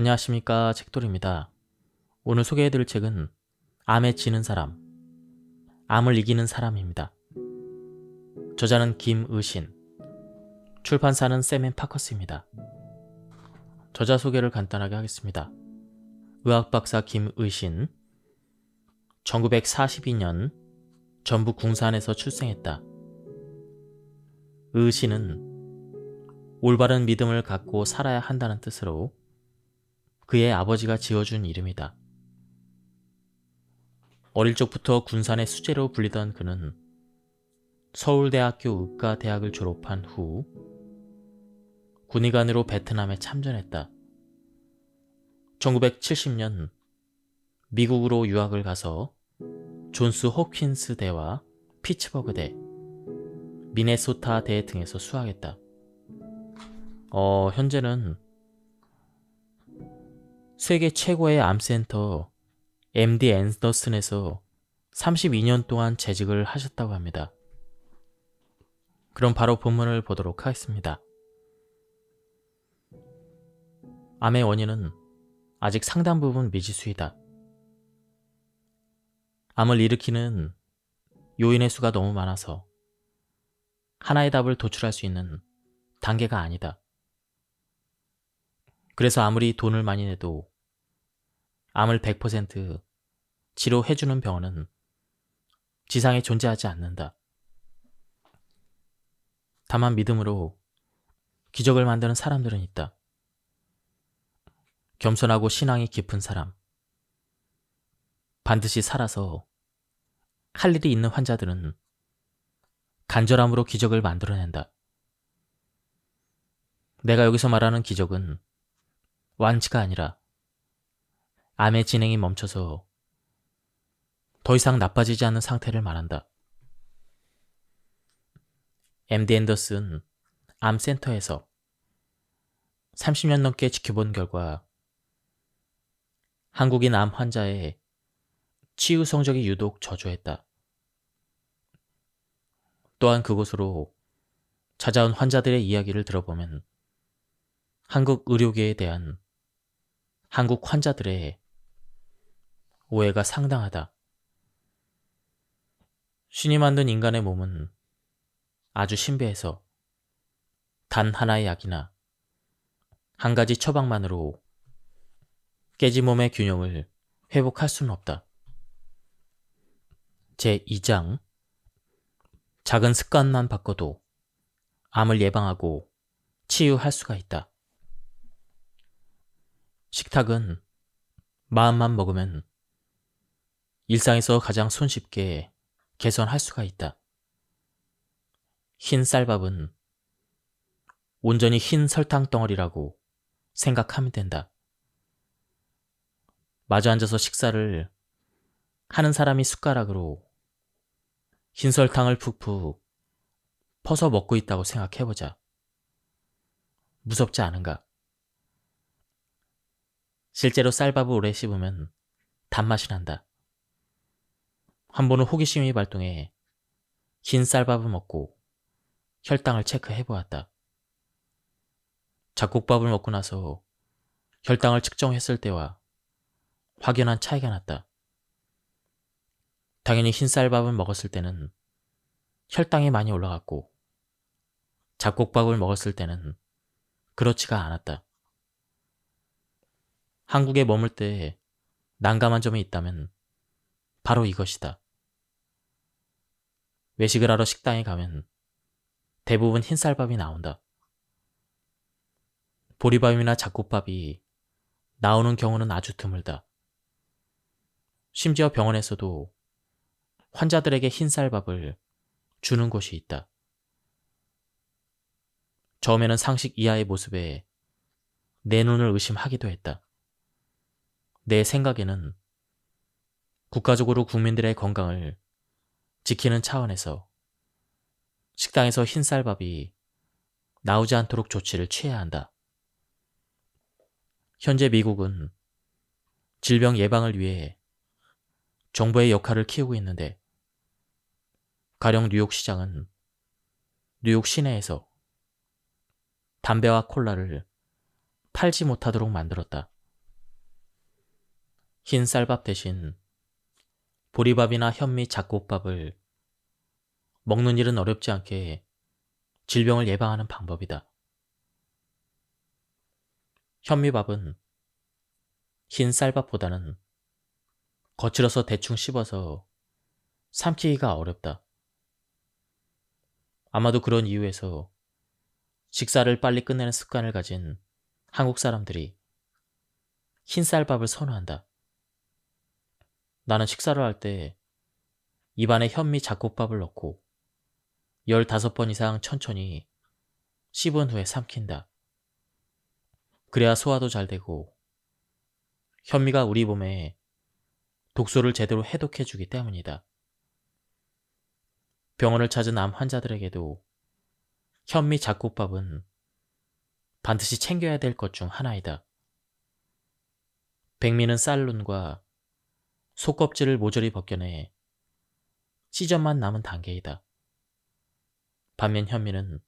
안녕하십니까, 책돌입니다. 오늘 소개해드릴 책은 암에 지는 사람, 암을 이기는 사람입니다. 저자는 김의신, 출판사는 샘앤파커스입니다. 저자 소개를 간단하게 하겠습니다. 의학박사 김의신, 1942년 전북 궁산에서 출생했다. 의신은 올바른 믿음을 갖고 살아야 한다는 뜻으로 그의 아버지가 지어준 이름이다. 어릴 적부터 군산의 수재로 불리던 그는 서울대학교 의과대학을 졸업한 후 군의관으로 베트남에 참전했다. 1970년 미국으로 유학을 가서 존스 홉킨스 대와 피츠버그 대, 미네소타 대 등에서 수학했다. 현재는 세계 최고의 암센터 MD 앤더슨에서 32년 동안 재직을 하셨다고 합니다. 그럼 바로 본문을 보도록 하겠습니다. 암의 원인은 아직 상당 부분 미지수이다. 암을 일으키는 요인의 수가 너무 많아서 하나의 답을 도출할 수 있는 단계가 아니다. 그래서 아무리 돈을 많이 내도 암을 100% 치료해주는 병원은 지상에 존재하지 않는다. 다만 믿음으로 기적을 만드는 사람들은 있다. 겸손하고 신앙이 깊은 사람, 반드시 살아서 할 일이 있는 환자들은 간절함으로 기적을 만들어낸다. 내가 여기서 말하는 기적은 완치가 아니라 암의 진행이 멈춰서 더 이상 나빠지지 않는 상태를 말한다. MD 앤더슨 암센터에서 30년 넘게 지켜본 결과 한국인 암 환자의 치유 성적이 유독 저조했다. 또한 그곳으로 찾아온 환자들의 이야기를 들어보면 한국 의료계에 대한 한국 환자들의 오해가 상당하다. 신이 만든 인간의 몸은 아주 신비해서 단 하나의 약이나 한 가지 처방만으로 깨진 몸의 균형을 회복할 수는 없다. 제2장, 작은 습관만 바꿔도 암을 예방하고 치유할 수가 있다. 식탁은 마음만 먹으면 일상에서 가장 손쉽게 개선할 수가 있다. 흰 쌀밥은 온전히 흰 설탕 덩어리라고 생각하면 된다. 마주 앉아서 식사를 하는 사람이 숟가락으로 흰 설탕을 푹푹 퍼서 먹고 있다고 생각해보자. 무섭지 않은가? 실제로 쌀밥을 오래 씹으면 단맛이 난다. 한 번은 호기심이 발동해 흰 쌀밥을 먹고 혈당을 체크해보았다. 잡곡밥을 먹고 나서 혈당을 측정했을 때와 확연한 차이가 났다. 당연히 흰 쌀밥을 먹었을 때는 혈당이 많이 올라갔고 잡곡밥을 먹었을 때는 그렇지가 않았다. 한국에 머물 때 난감한 점이 있다면 바로 이것이다. 외식을 하러 식당에 가면 대부분 흰쌀밥이 나온다. 보리밥이나 잡곡밥이 나오는 경우는 아주 드물다. 심지어 병원에서도 환자들에게 흰쌀밥을 주는 곳이 있다. 처음에는 상식 이하의 모습에 내 눈을 의심하기도 했다. 내 생각에는 국가적으로 국민들의 건강을 지키는 차원에서 식당에서 흰쌀밥이 나오지 않도록 조치를 취해야 한다. 현재 미국은 질병 예방을 위해 정부의 역할을 키우고 있는데 가령 뉴욕시장은 뉴욕 시내에서 담배와 콜라를 팔지 못하도록 만들었다. 흰 쌀밥 대신 보리밥이나 현미 잡곡밥을 먹는 일은 어렵지 않게 질병을 예방하는 방법이다. 현미밥은 흰 쌀밥보다는 거칠어서 대충 씹어서 삼키기가 어렵다. 아마도 그런 이유에서 식사를 빨리 끝내는 습관을 가진 한국 사람들이 흰 쌀밥을 선호한다. 나는 식사를 할 때 입안에 현미 잡곡밥을 넣고 15번 이상 천천히 씹은 후에 삼킨다. 그래야 소화도 잘 되고 현미가 우리 몸에 독소를 제대로 해독해주기 때문이다. 병원을 찾은 암 환자들에게도 현미 잡곡밥은 반드시 챙겨야 될 것 중 하나이다. 백미는 쌀눈과 속껍질을 모조리 벗겨내 시전만 남은 단계이다. 반면 현미는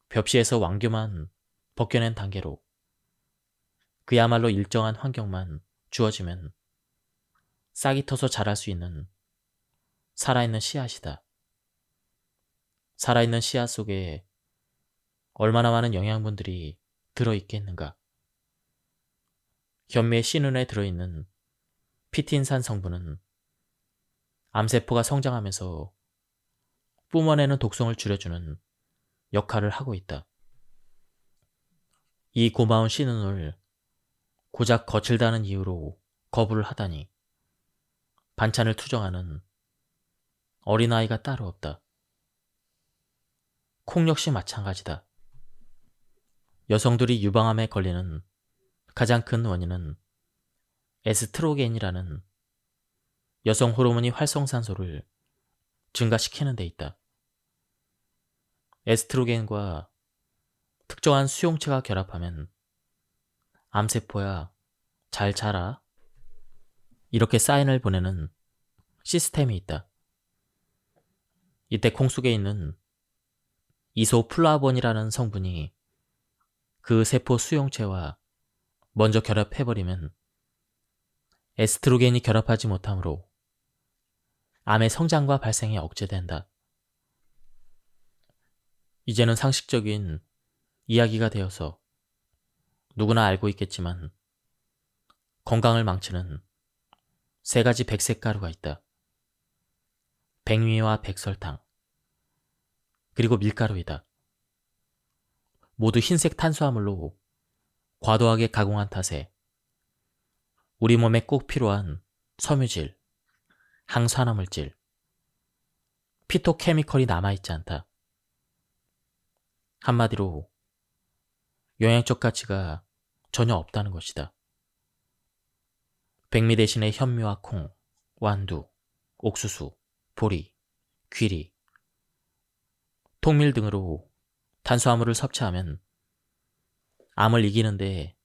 벽시에서 왕교만 벗겨낸 단계로 그야말로 일정한 환경만 주어지면 싹이 터서 자랄 수 있는 살아있는 씨앗이다. 살아있는 씨앗 속에 얼마나 많은 영양분들이 들어있겠는가. 현미의 씨눈에 들어있는 피틴산 성분은 암세포가 성장하면서 뿜어내는 독성을 줄여주는 역할을 하고 있다. 이 고마운 씨눈을 고작 거칠다는 이유로 거부를 하다니 반찬을 투정하는 어린아이가 따로 없다. 콩 역시 마찬가지다. 여성들이 유방암에 걸리는 가장 큰 원인은 에스트로겐이라는 여성 호르몬이 활성산소를 증가시키는 데 있다. 에스트로겐과 특정한 수용체가 결합하면 암세포야 잘 자라 이렇게 사인을 보내는 시스템이 있다. 이때 콩 속에 있는 이소플라본이라는 성분이 그 세포 수용체와 먼저 결합해버리면 에스트로겐이 결합하지 못하므로 암의 성장과 발생이 억제된다. 이제는 상식적인 이야기가 되어서 누구나 알고 있겠지만 건강을 망치는 3가지 백색 가루가 있다. 백미와 백설탕, 그리고 밀가루이다. 모두 흰색 탄수화물로 과도하게 가공한 탓에 우리 몸에 꼭 필요한 섬유질, 항산화물질, 피토케미컬이 남아있지 않다. 한마디로 영양적 가치가 전혀 없다는 것이다. 백미 대신에 현미와 콩, 완두, 옥수수, 보리, 귀리, 통밀 등으로 탄수화물을 섭취하면 암을 이기는데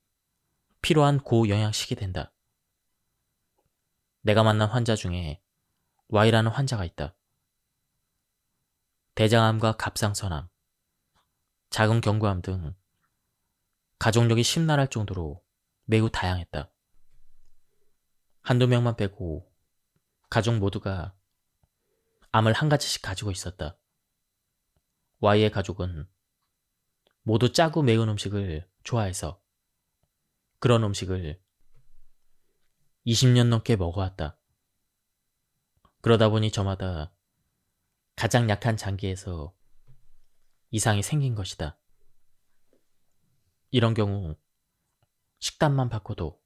필요한 고영양식이 된다. 내가 만난 환자 중에 Y라는 환자가 있다. 대장암과 갑상선암, 작은 경부암 등 가족력이 심란할 정도로 매우 다양했다. 한두 명만 빼고 가족 모두가 암을 한 가지씩 가지고 있었다. Y의 가족은 모두 짜고 매운 음식을 좋아해서 그런 음식을 20년 넘게 먹어왔다. 그러다 보니 저마다 가장 약한 장기에서 이상이 생긴 것이다. 이런 경우 식단만 바꿔도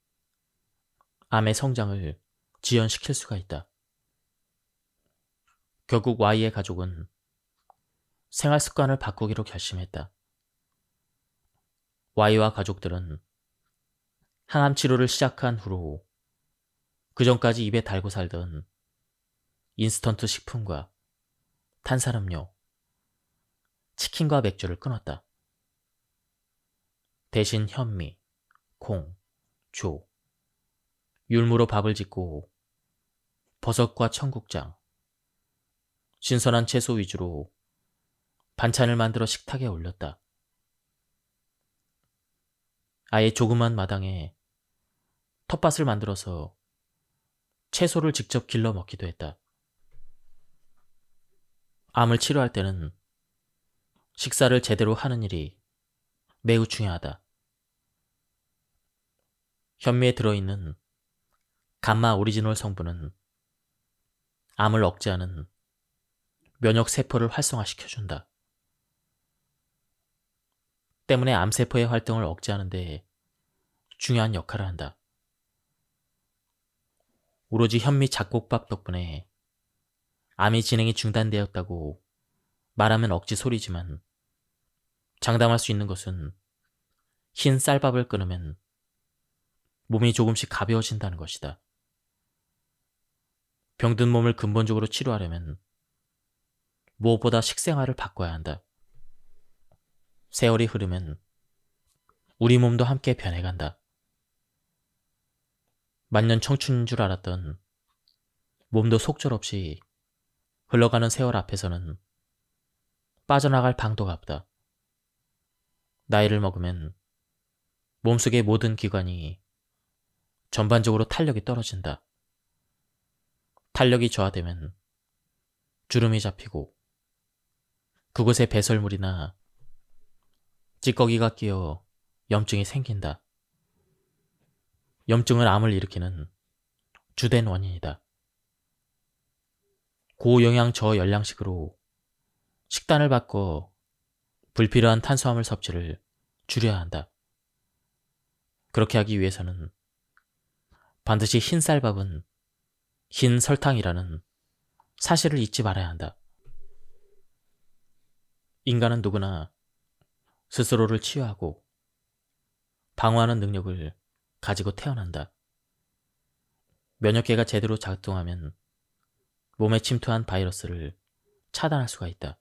암의 성장을 지연시킬 수가 있다. 결국 Y의 가족은 생활 습관을 바꾸기로 결심했다. Y와 가족들은 항암 치료를 시작한 후로 그 전까지 입에 달고 살던 인스턴트 식품과 탄산음료, 치킨과 맥주를 끊었다. 대신 현미, 콩, 조, 율무로 밥을 짓고 버섯과 청국장, 신선한 채소 위주로 반찬을 만들어 식탁에 올렸다. 아예 조그만 마당에 텃밭을 만들어서 채소를 직접 길러 먹기도 했다. 암을 치료할 때는 식사를 제대로 하는 일이 매우 중요하다. 현미에 들어있는 감마 오리지놀 성분은 암을 억제하는 면역 세포를 활성화시켜준다. 때문에 암세포의 활동을 억제하는 데 중요한 역할을 한다. 오로지 현미 잡곡밥 덕분에 암이 진행이 중단되었다고 말하면 억지 소리지만 장담할 수 있는 것은 흰 쌀밥을 끊으면 몸이 조금씩 가벼워진다는 것이다. 병든 몸을 근본적으로 치료하려면 무엇보다 식생활을 바꿔야 한다. 세월이 흐르면 우리 몸도 함께 변해간다. 만년 청춘인 줄 알았던 몸도 속절없이 흘러가는 세월 앞에서는 빠져나갈 방도가 없다. 나이를 먹으면 몸속의 모든 기관이 전반적으로 탄력이 떨어진다. 탄력이 저하되면 주름이 잡히고 그곳에 배설물이나 찌꺼기가 끼어 염증이 생긴다. 염증은 암을 일으키는 주된 원인이다. 고영양 저열량식으로 식단을 바꿔 불필요한 탄수화물 섭취를 줄여야 한다. 그렇게 하기 위해서는 반드시 흰 쌀밥은 흰 설탕이라는 사실을 잊지 말아야 한다. 인간은 누구나 스스로를 치유하고 방어하는 능력을 가지고 태어난다. 면역계가 제대로 작동하면 몸에 침투한 바이러스를 차단할 수가 있다.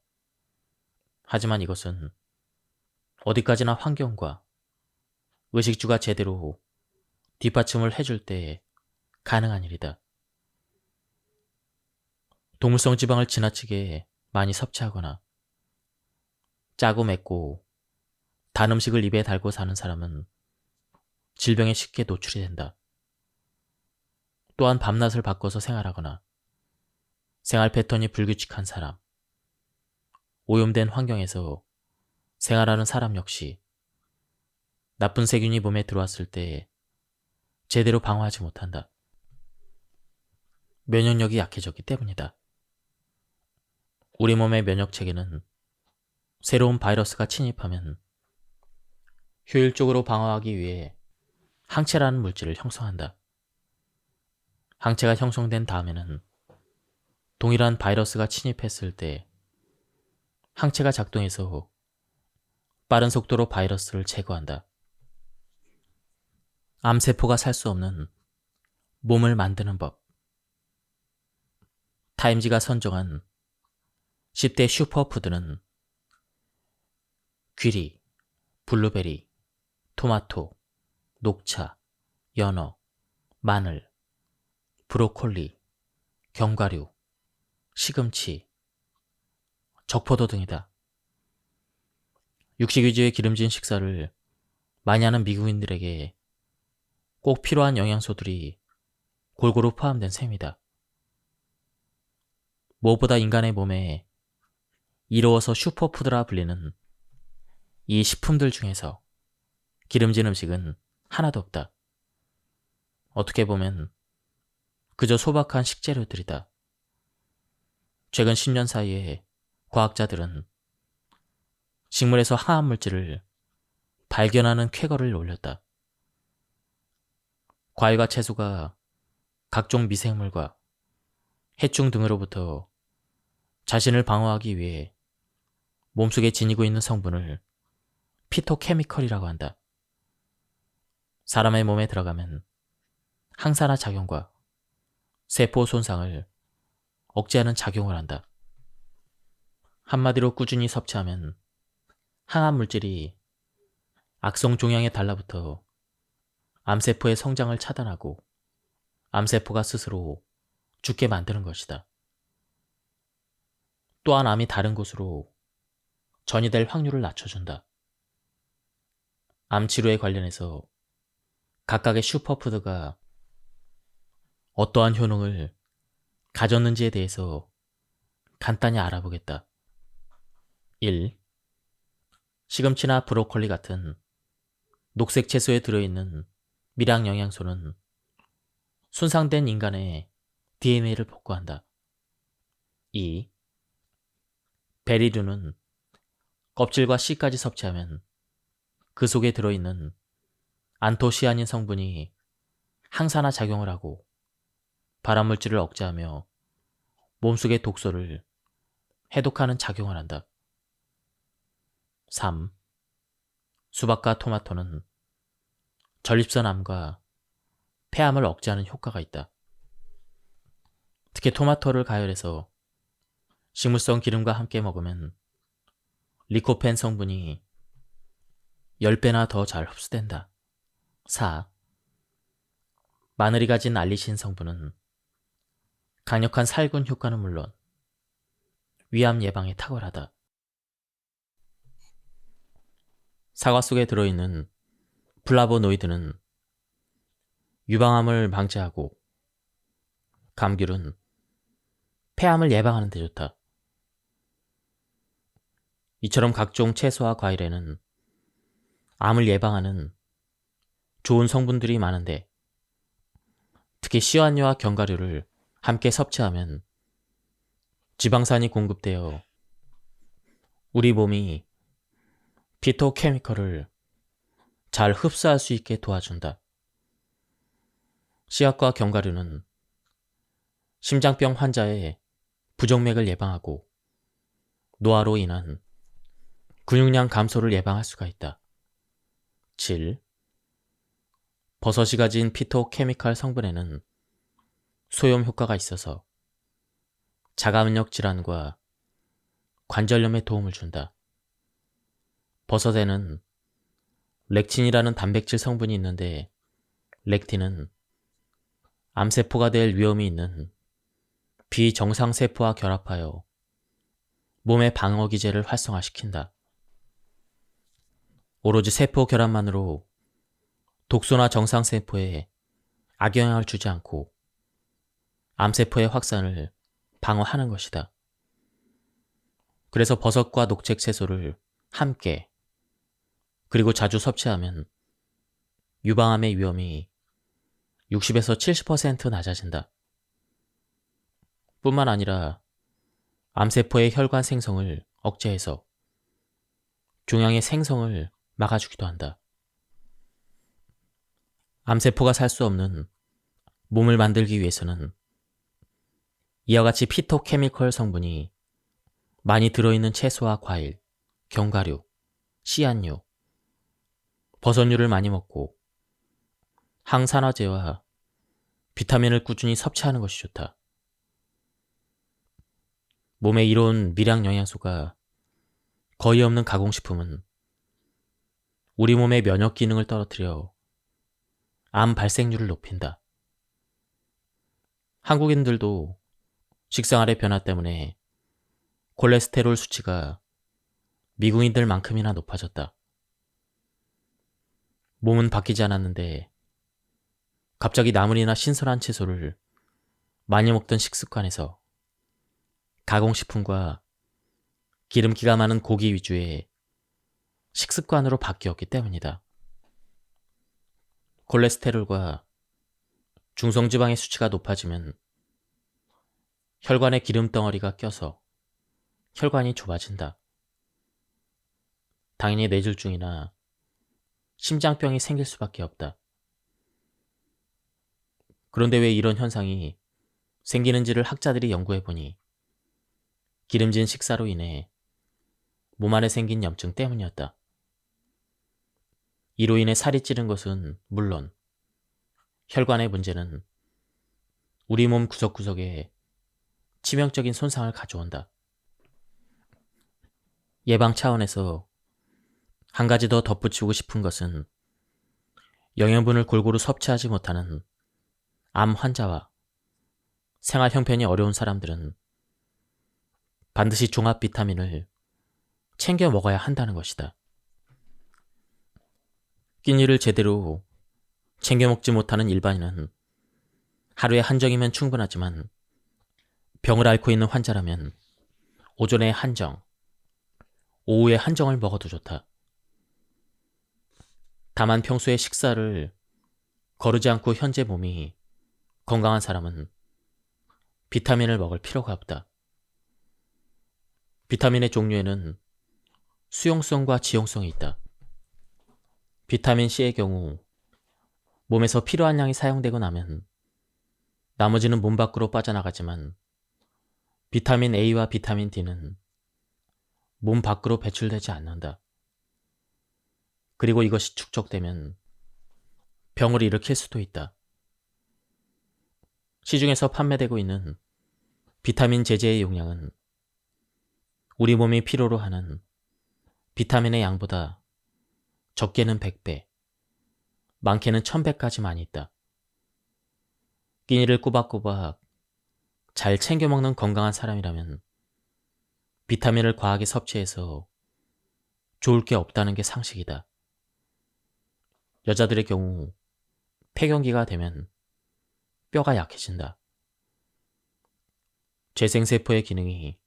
하지만 이것은 어디까지나 환경과 의식주가 제대로 뒷받침을 해줄 때 가능한 일이다. 동물성 지방을 지나치게 많이 섭취하거나 짜고 맵고 단 음식을 입에 달고 사는 사람은 질병에 쉽게 노출이 된다. 또한 밤낮을 바꿔서 생활하거나 생활 패턴이 불규칙한 사람, 오염된 환경에서 생활하는 사람 역시 나쁜 세균이 몸에 들어왔을 때 제대로 방어하지 못한다. 면역력이 약해졌기 때문이다. 우리 몸의 면역체계는 새로운 바이러스가 침입하면 효율적으로 방어하기 위해 항체라는 물질을 형성한다. 항체가 형성된 다음에는 동일한 바이러스가 침입했을 때 항체가 작동해서 빠른 속도로 바이러스를 제거한다. 암세포가 살 수 없는 몸을 만드는 법. 타임지가 선정한 10대 슈퍼푸드는 귀리, 블루베리, 토마토, 녹차, 연어, 마늘, 브로콜리, 견과류, 시금치, 적포도 등이다. 육식 위주의 기름진 식사를 많이 하는 미국인들에게 꼭 필요한 영양소들이 골고루 포함된 셈이다. 무엇보다 인간의 몸에 이로워서 슈퍼푸드라 불리는 이 식품들 중에서 기름진 음식은 하나도 없다. 어떻게 보면 그저 소박한 식재료들이다. 최근 10년 사이에 과학자들은 식물에서 항암물질을 발견하는 쾌거를 올렸다. 과일과 채소가 각종 미생물과 해충 등으로부터 자신을 방어하기 위해 몸속에 지니고 있는 성분을 피토케미컬이라고 한다. 사람의 몸에 들어가면 항산화 작용과 세포 손상을 억제하는 작용을 한다. 한마디로 꾸준히 섭취하면 항암 물질이 악성 종양에 달라붙어 암세포의 성장을 차단하고 암세포가 스스로 죽게 만드는 것이다. 또한 암이 다른 곳으로 전이될 확률을 낮춰준다. 암 치료에 관련해서 각각의 슈퍼푸드가 어떠한 효능을 가졌는지에 대해서 간단히 알아보겠다. 1. 시금치나 브로콜리 같은 녹색 채소에 들어있는 미량 영양소는 손상된 인간의 DNA를 복구한다. 2. 베리류는 껍질과 씨까지 섭취하면 그 속에 들어있는 안토시아닌 성분이 항산화 작용을 하고 발암물질을 억제하며 몸속의 독소를 해독하는 작용을 한다. 3. 수박과 토마토는 전립선암과 폐암을 억제하는 효과가 있다. 특히 토마토를 가열해서 식물성 기름과 함께 먹으면 리코펜 성분이 10배나 더 잘 흡수된다. 4. 마늘이 가진 알리신 성분은 강력한 살균 효과는 물론 위암 예방에 탁월하다. 사과 속에 들어있는 플라보노이드는 유방암을 방지하고 감귤은 폐암을 예방하는 데 좋다. 이처럼 각종 채소와 과일에는 암을 예방하는 좋은 성분들이 많은데 특히 씨앗류와 견과류를 함께 섭취하면 지방산이 공급되어 우리 몸이 피토케미컬을 잘 흡수할 수 있게 도와준다. 씨앗과 견과류는 심장병 환자의 부정맥을 예방하고 노화로 인한 근육량 감소를 예방할 수가 있다. 7. 버섯이 가진 피토케미칼 성분에는 소염 효과가 있어서 자가면역 질환과 관절염에 도움을 준다. 버섯에는 렉틴이라는 단백질 성분이 있는데 렉틴은 암세포가 될 위험이 있는 비정상세포와 결합하여 몸의 방어기제를 활성화시킨다. 오로지 세포 결합만으로 독소나 정상세포에 악영향을 주지 않고 암세포의 확산을 방어하는 것이다. 그래서 버섯과 녹색 채소를 함께 그리고 자주 섭취하면 유방암의 위험이 60에서 70% 낮아진다. 뿐만 아니라 암세포의 혈관 생성을 억제해서 종양의 생성을 막아주기도 한다. 암세포가 살 수 없는 몸을 만들기 위해서는 이와 같이 피토케미컬 성분이 많이 들어있는 채소와 과일, 견과류, 씨앗류, 버섯류를 많이 먹고 항산화제와 비타민을 꾸준히 섭취하는 것이 좋다. 몸에 이로운 미량 영양소가 거의 없는 가공식품은 우리 몸의 면역 기능을 떨어뜨려 암 발생률을 높인다. 한국인들도 식생활의 변화 때문에 콜레스테롤 수치가 미국인들만큼이나 높아졌다. 몸은 바뀌지 않았는데 갑자기 나물이나 신선한 채소를 많이 먹던 식습관에서 가공식품과 기름기가 많은 고기 위주의 식습관으로 바뀌었기 때문이다. 콜레스테롤과 중성지방의 수치가 높아지면 혈관에 기름 덩어리가 껴서 혈관이 좁아진다. 당연히 뇌졸중이나 심장병이 생길 수밖에 없다. 그런데 왜 이런 현상이 생기는지를 학자들이 연구해보니 기름진 식사로 인해 몸 안에 생긴 염증 때문이었다. 이로 인해 살이 찌는 것은 물론 혈관의 문제는 우리 몸 구석구석에 치명적인 손상을 가져온다. 예방 차원에서 한 가지 더 덧붙이고 싶은 것은 영양분을 골고루 섭취하지 못하는 암 환자와 생활 형편이 어려운 사람들은 반드시 종합 비타민을 챙겨 먹어야 한다는 것이다. 끼니를 제대로 챙겨 먹지 못하는 일반인은 하루에 한정이면 충분하지만 병을 앓고 있는 환자라면 오전에 한정, 오후에 한정을 먹어도 좋다. 다만 평소에 식사를 거르지 않고 현재 몸이 건강한 사람은 비타민을 먹을 필요가 없다. 비타민의 종류에는 수용성과 지용성이 있다. 비타민 C의 경우 몸에서 필요한 양이 사용되고 나면 나머지는 몸 밖으로 빠져나가지만 비타민 A와 비타민 D는 몸 밖으로 배출되지 않는다. 그리고 이것이 축적되면 병을 일으킬 수도 있다. 시중에서 판매되고 있는 비타민 제제의 용량은 우리 몸이 필요로 하는 비타민의 양보다 적게는 100배, 많게는 1000배까지 많이 있다. 끼니를 꼬박꼬박 잘 챙겨 먹는 건강한 사람이라면 비타민을 과하게 섭취해서 좋을 게 없다는 게 상식이다. 여자들의 경우 폐경기가 되면 뼈가 약해진다. 재생세포의 기능이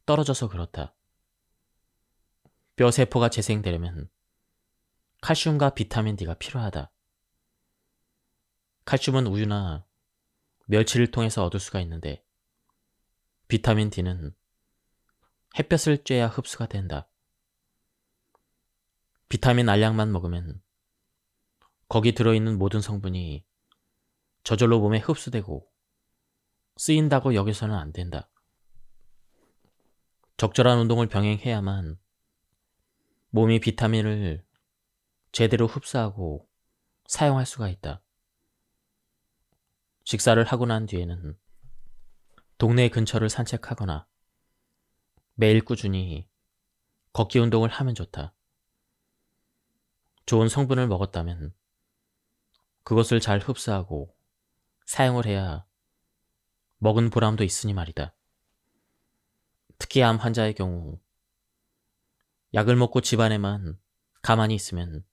떨어져서 그렇다. 뼈세포가 재생되려면 칼슘과 비타민 D가 필요하다. 칼슘은 우유나 멸치를 통해서 얻을 수가 있는데 비타민 D는 햇볕을 쬐야 흡수가 된다. 비타민 알약만 먹으면 거기 들어있는 모든 성분이 저절로 몸에 흡수되고 쓰인다고 여기서는 안 된다. 적절한 운동을 병행해야만 몸이 비타민을 제대로 흡수하고 사용할 수가 있다. 식사를 하고 난 뒤에는 동네 근처를 산책하거나 매일 꾸준히 걷기 운동을 하면 좋다. 좋은 성분을 먹었다면 그것을 잘 흡수하고 사용을 해야 먹은 보람도 있으니 말이다. 특히 암 환자의 경우 약을 먹고 집안에만 가만히 있으면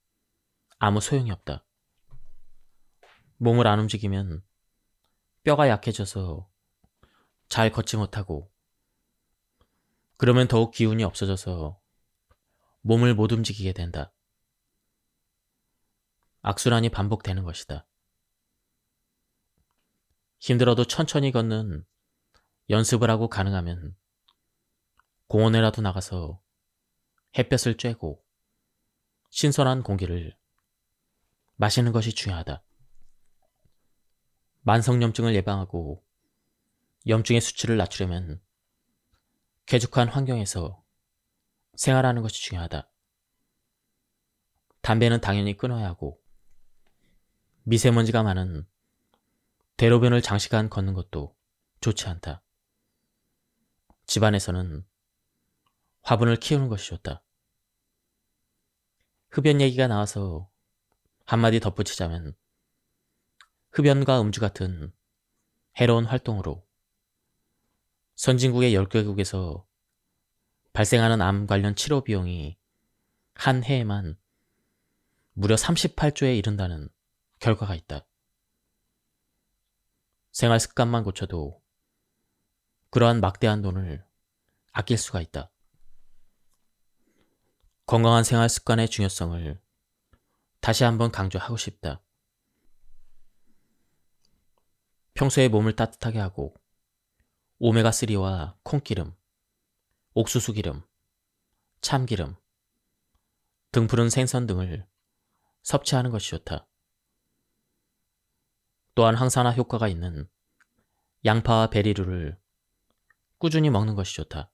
아무 소용이 없다. 몸을 안 움직이면 뼈가 약해져서 잘 걷지 못하고 그러면 더욱 기운이 없어져서 몸을 못 움직이게 된다. 악순환이 반복되는 것이다. 힘들어도 천천히 걷는 연습을 하고 가능하면 공원에라도 나가서 햇볕을 쬐고 신선한 공기를 마시는 것이 중요하다. 만성염증을 예방하고 염증의 수치를 낮추려면 쾌적한 환경에서 생활하는 것이 중요하다. 담배는 당연히 끊어야 하고 미세먼지가 많은 대로변을 장시간 걷는 것도 좋지 않다. 집안에서는 화분을 키우는 것이 좋다. 흡연 얘기가 나와서 한마디 덧붙이자면 흡연과 음주 같은 해로운 활동으로 선진국의 10개국에서 발생하는 암 관련 치료 비용이 한 해에만 무려 38조에 이른다는 결과가 있다. 생활 습관만 고쳐도 그러한 막대한 돈을 아낄 수가 있다. 건강한 생활 습관의 중요성을 다시 한번 강조하고 싶다. 평소에 몸을 따뜻하게 하고 오메가3와 콩기름, 옥수수기름, 참기름, 등푸른 생선 등을 섭취하는 것이 좋다. 또한 항산화 효과가 있는 양파와 베리류를 꾸준히 먹는 것이 좋다.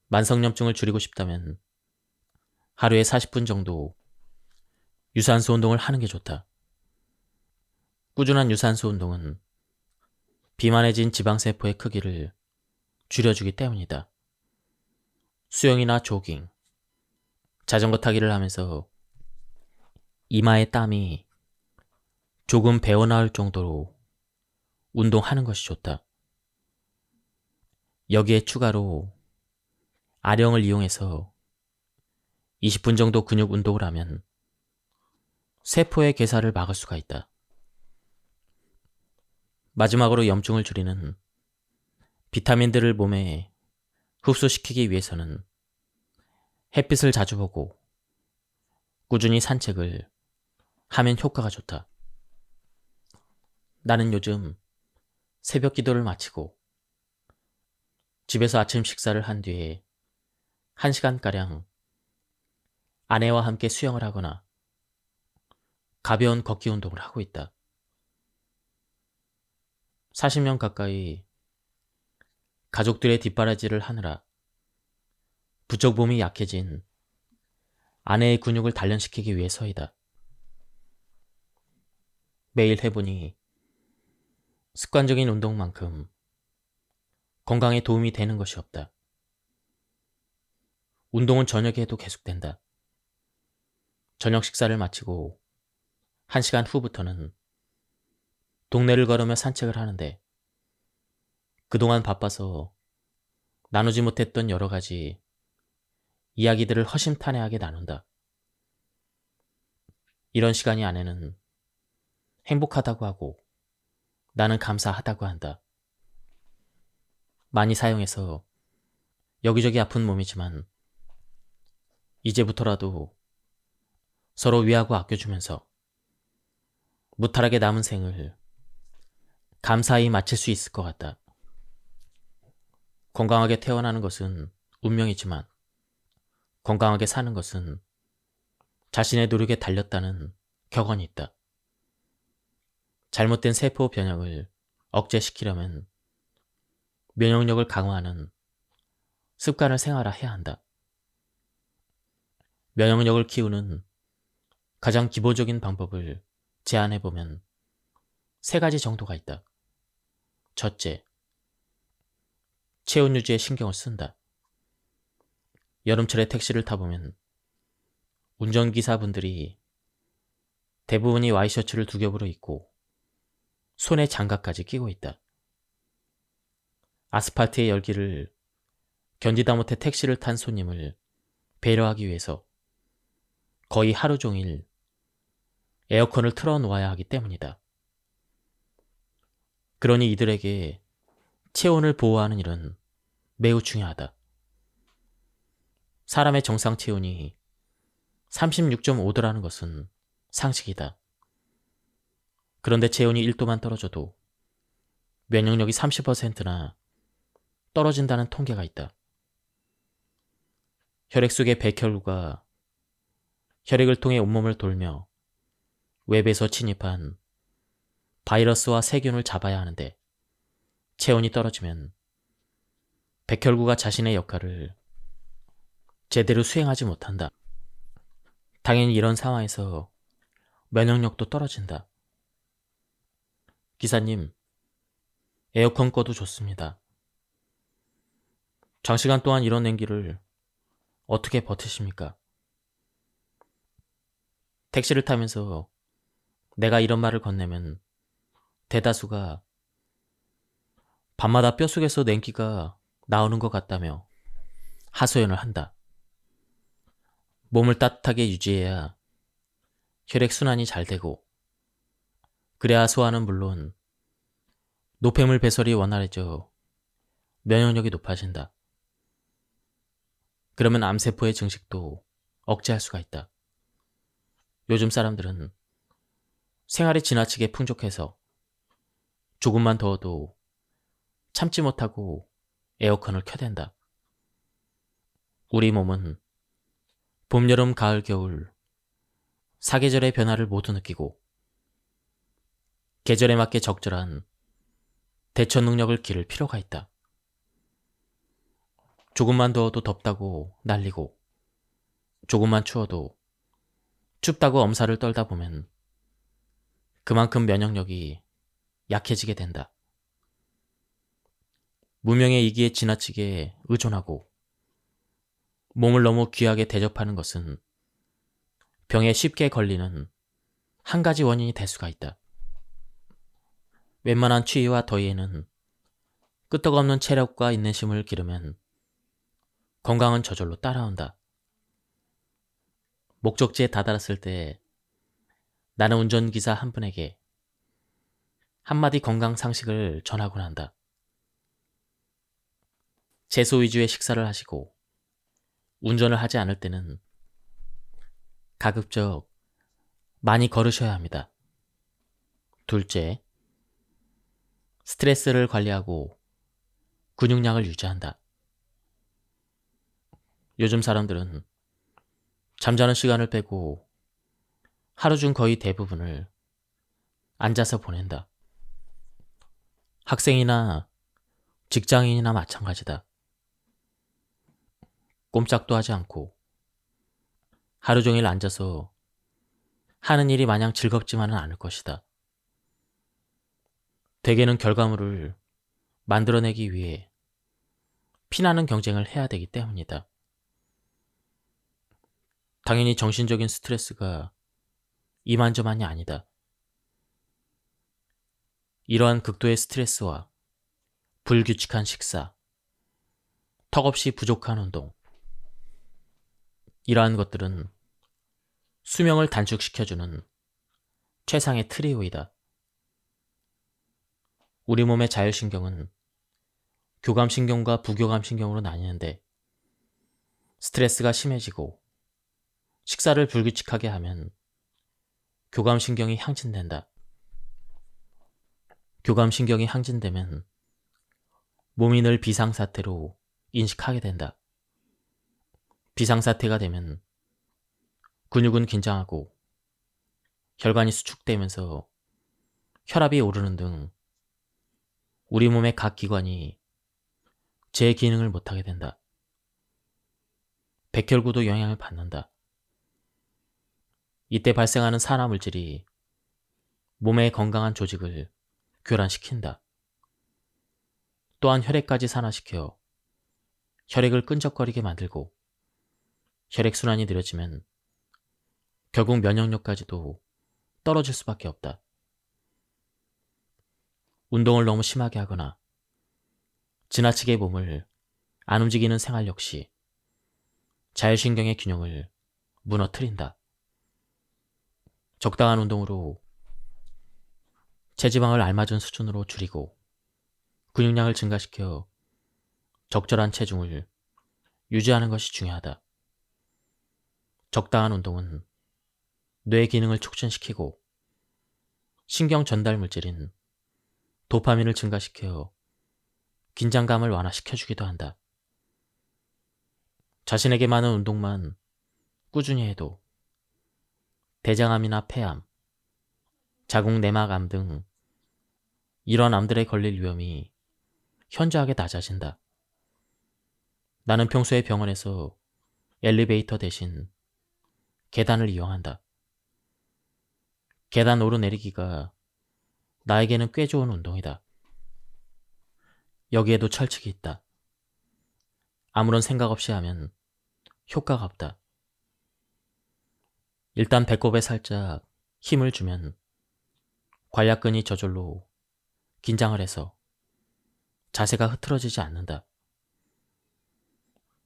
만성염증을 줄이고 싶다면 하루에 40분 정도 유산소 운동을 하는 게 좋다. 꾸준한 유산소 운동은 비만해진 지방세포의 크기를 줄여주기 때문이다. 수영이나 조깅, 자전거 타기를 하면서 이마에 땀이 조금 배어나올 정도로 운동하는 것이 좋다. 여기에 추가로 아령을 이용해서 20분 정도 근육 운동을 하면 세포의 괴사를 막을 수가 있다. 마지막으로 염증을 줄이는 비타민들을 몸에 흡수시키기 위해서는 햇빛을 자주 보고 꾸준히 산책을 하면 효과가 좋다. 나는 요즘 새벽 기도를 마치고 집에서 아침 식사를 한 뒤에 1시간가량 아내와 함께 수영을 하거나 가벼운 걷기 운동을 하고 있다. 40년 가까이 가족들의 뒷바라지를 하느라 부쩍 몸이 약해진 아내의 근육을 단련시키기 위해서이다. 매일 해보니 습관적인 운동만큼 건강에 도움이 되는 것이 없다. 운동은 저녁에 해도 계속된다. 저녁 식사를 마치고 1시간 후부터는 동네를 걸으며 산책을 하는데 그동안 바빠서 나누지 못했던 여러 가지 이야기들을 허심탄회하게 나눈다. 이런 시간이 아내는 행복하다고 하고 나는 감사하다고 한다. 많이 사용해서 여기저기 아픈 몸이지만 이제부터라도 서로 위하고 아껴주면서 무탈하게 남은 생을 감사히 마칠 수 있을 것 같다. 건강하게 태어나는 것은 운명이지만 건강하게 사는 것은 자신의 노력에 달렸다는 격언이 있다. 잘못된 세포 변형을 억제시키려면 면역력을 강화하는 습관을 생활화해야 한다. 면역력을 키우는 가장 기본적인 방법을 제안해보면 3가지 정도가 있다. 첫째, 체온 유지에 신경을 쓴다. 여름철에 택시를 타보면 운전기사분들이 대부분이 와이셔츠를 2겹으로 입고 손에 장갑까지 끼고 있다. 아스팔트의 열기를 견디다 못해 택시를 탄 손님을 배려하기 위해서 거의 하루 종일 에어컨을 틀어놓아야 하기 때문이다. 그러니 이들에게 체온을 보호하는 일은 매우 중요하다. 사람의 정상 체온이 36.5도라는 것은 상식이다. 그런데 체온이 1도만 떨어져도 면역력이 30%나 떨어진다는 통계가 있다. 혈액 속의 백혈구가 혈액을 통해 온몸을 돌며 외부에서 침입한 바이러스와 세균을 잡아야 하는데 체온이 떨어지면 백혈구가 자신의 역할을 제대로 수행하지 못한다. 당연히 이런 상황에서 면역력도 떨어진다. 기사님, 에어컨 꺼도 좋습니다. 장시간 동안 이런 냉기를 어떻게 버티십니까? 택시를 타면서 내가 이런 말을 건네면 대다수가 밤마다 뼛속에서 냉기가 나오는 것 같다며 하소연을 한다. 몸을 따뜻하게 유지해야 혈액순환이 잘 되고 그래야 소화는 물론 노폐물 배설이 원활해져 면역력이 높아진다. 그러면 암세포의 증식도 억제할 수가 있다. 요즘 사람들은 생활이 지나치게 풍족해서 조금만 더워도 참지 못하고 에어컨을 켜댄다. 우리 몸은 봄, 여름, 가을, 겨울 4계절의 변화를 모두 느끼고 계절에 맞게 적절한 대처 능력을 기를 필요가 있다. 조금만 더워도 덥다고 난리고 조금만 추워도 춥다고 엄살을 떨다 보면 그만큼 면역력이 약해지게 된다. 무명의 이기에 지나치게 의존하고 몸을 너무 귀하게 대접하는 것은 병에 쉽게 걸리는 한 가지 원인이 될 수가 있다. 웬만한 추위와 더위에는 끄떡없는 체력과 인내심을 기르면 건강은 저절로 따라온다. 목적지에 다다랐을 때 나는 운전기사 한 분에게 한마디 건강 상식을 전하곤 한다. 채소 위주의 식사를 하시고 운전을 하지 않을 때는 가급적 많이 걸으셔야 합니다. 둘째, 스트레스를 관리하고 근육량을 유지한다. 요즘 사람들은 잠자는 시간을 빼고 하루 중 거의 대부분을 앉아서 보낸다. 학생이나 직장인이나 마찬가지다. 꼼짝도 하지 않고 하루 종일 앉아서 하는 일이 마냥 즐겁지만은 않을 것이다. 대개는 결과물을 만들어내기 위해 피나는 경쟁을 해야 되기 때문이다. 당연히 정신적인 스트레스가 이만저만이 아니다. 이러한 극도의 스트레스와 불규칙한 식사, 턱없이 부족한 운동, 이러한 것들은 수명을 단축시켜주는 최상의 트리오이다. 우리 몸의 자율신경은 교감신경과 부교감신경으로 나뉘는데 스트레스가 심해지고 식사를 불규칙하게 하면 교감신경이 항진된다. 교감신경이 항진되면 몸이 늘 비상사태로 인식하게 된다. 비상사태가 되면 근육은 긴장하고 혈관이 수축되면서 혈압이 오르는 등 우리 몸의 각 기관이 제 기능을 못하게 된다. 백혈구도 영향을 받는다. 이때 발생하는 산화물질이 몸의 건강한 조직을 교란시킨다. 또한 혈액까지 산화시켜 혈액을 끈적거리게 만들고 혈액순환이 느려지면 결국 면역력까지도 떨어질 수밖에 없다. 운동을 너무 심하게 하거나 지나치게 몸을 안 움직이는 생활 역시 자율신경의 균형을 무너뜨린다. 적당한 운동으로 체지방을 알맞은 수준으로 줄이고 근육량을 증가시켜 적절한 체중을 유지하는 것이 중요하다. 적당한 운동은 뇌 기능을 촉진시키고 신경 전달 물질인 도파민을 증가시켜 긴장감을 완화시켜주기도 한다. 자신에게 맞는 운동만 꾸준히 해도 대장암이나 폐암, 자궁 내막암 등 이런 암들에 걸릴 위험이 현저하게 낮아진다. 나는 평소에 병원에서 엘리베이터 대신 계단을 이용한다. 계단 오르내리기가 나에게는 꽤 좋은 운동이다. 여기에도 철칙이 있다. 아무런 생각 없이 하면 효과가 없다. 일단 배꼽에 살짝 힘을 주면 관략근이 저절로 긴장을 해서 자세가 흐트러지지 않는다.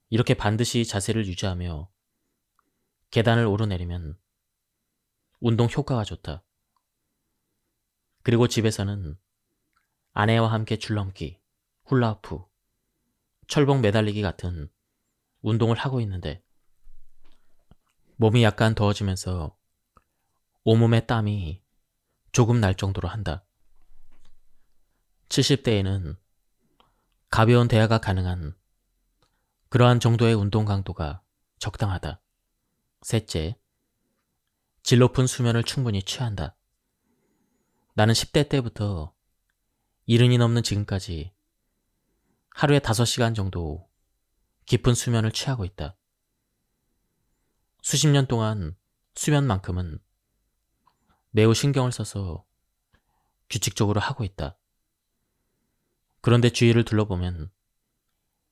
이렇게 반드시 자세를 유지하며 계단을 오르내리면 운동 효과가 좋다. 그리고 집에서는 아내와 함께 줄넘기, 훌라후프, 철봉 매달리기 같은 운동을 하고 있는데 몸이 약간 더워지면서 온몸에 땀이 조금 날 정도로 한다. 70대에는 가벼운 대화가 가능한 그러한 정도의 운동 강도가 적당하다. 셋째, 질 높은 수면을 충분히 취한다. 나는 10대 때부터 70이 넘는 지금까지 하루에 5시간 정도 깊은 수면을 취하고 있다. 수십 년 동안 수면만큼은 매우 신경을 써서 규칙적으로 하고 있다. 그런데 주위를 둘러보면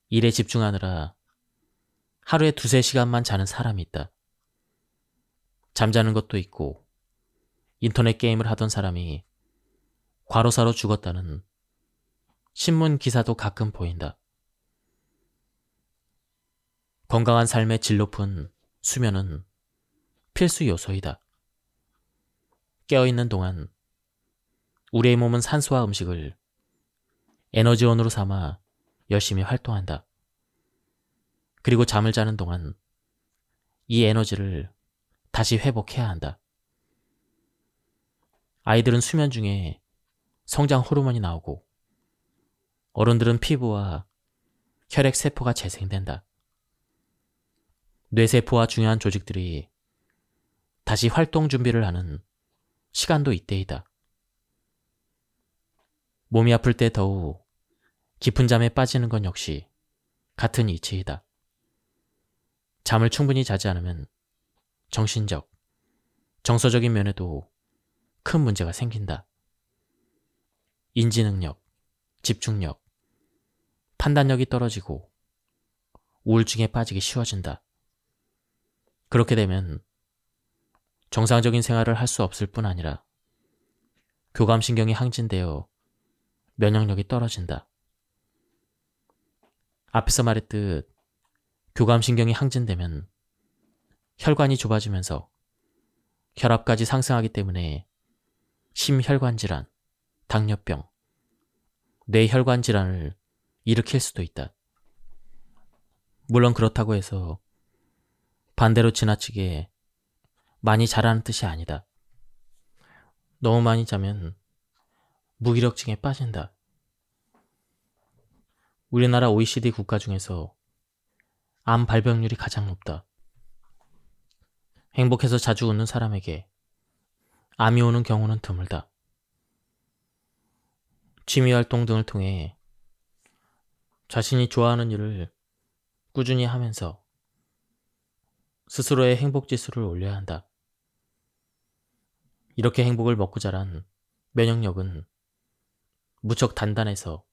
일에 집중하느라 하루에 2~3시간만 자는 사람이 있다. 잠자는 것도 있고 인터넷 게임을 하던 사람이 과로사로 죽었다는 신문 기사도 가끔 보인다. 건강한 삶의 질 높은 수면은 필수 요소이다. 깨어있는 동안 우리의 몸은 산소와 음식을 에너지원으로 삼아 열심히 활동한다. 그리고 잠을 자는 동안 이 에너지를 다시 회복해야 한다. 아이들은 수면 중에 성장 호르몬이 나오고 어른들은 피부와 혈액 세포가 재생된다. 뇌세포와 중요한 조직들이 다시 활동 준비를 하는 시간도 이때이다. 몸이 아플 때 더욱 깊은 잠에 빠지는 건 역시 같은 이치이다. 잠을 충분히 자지 않으면 정신적, 정서적인 면에도 큰 문제가 생긴다. 인지 능력, 집중력, 판단력이 떨어지고 우울증에 빠지기 쉬워진다. 그렇게 되면 정상적인 생활을 할 수 없을 뿐 아니라 교감신경이 항진되어 면역력이 떨어진다. 앞에서 말했듯 교감신경이 항진되면 혈관이 좁아지면서 혈압까지 상승하기 때문에 심혈관 질환, 당뇨병, 뇌혈관 질환을 일으킬 수도 있다. 물론 그렇다고 해서 반대로 지나치게 많이 자라는 뜻이 아니다. 너무 많이 자면 무기력증에 빠진다. 우리나라 OECD 국가 중에서 암 발병률이 가장 높다. 행복해서 자주 웃는 사람에게 암이 오는 경우는 드물다. 취미활동 등을 통해 자신이 좋아하는 일을 꾸준히 하면서 스스로의 행복지수를 올려야 한다. 이렇게 행복을 먹고 자란 면역력은 무척 단단해서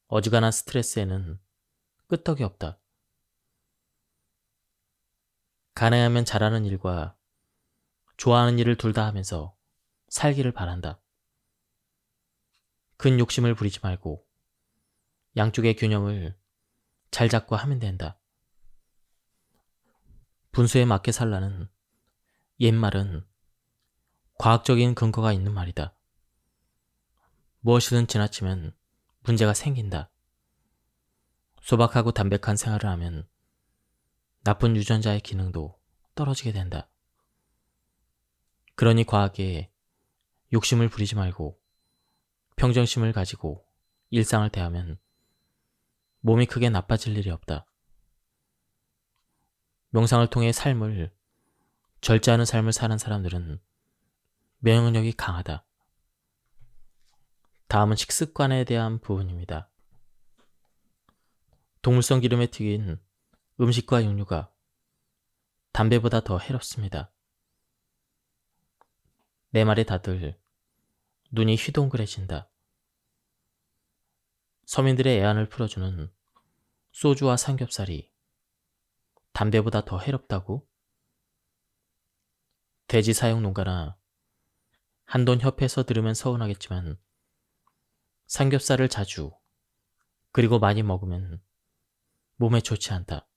어지간한 스트레스에는 끄떡이 없다. 가능하면 잘하는 일과 좋아하는 일을 둘 다 하면서 살기를 바란다. 큰 욕심을 부리지 말고 양쪽의 균형을 잘 잡고 하면 된다. 분수에 맞게 살라는 옛말은 과학적인 근거가 있는 말이다. 무엇이든 지나치면 문제가 생긴다. 소박하고 담백한 생활을 하면 나쁜 유전자의 기능도 떨어지게 된다. 그러니 과하게 욕심을 부리지 말고 평정심을 가지고 일상을 대하면 몸이 크게 나빠질 일이 없다. 명상을 통해 절제하는 삶을 사는 사람들은 면역력이 강하다. 다음은 식습관에 대한 부분입니다. 동물성 기름에 튀긴 음식과 육류가 담배보다 더 해롭습니다. 내 말에 다들 눈이 휘동그레진다. 서민들의 애안을 풀어주는 소주와 삼겹살이 담배보다 더 해롭다고? 돼지 사육 농가나 한돈 협회에서 들으면 서운하겠지만 삼겹살을 자주 그리고 많이 먹으면 몸에 좋지 않다.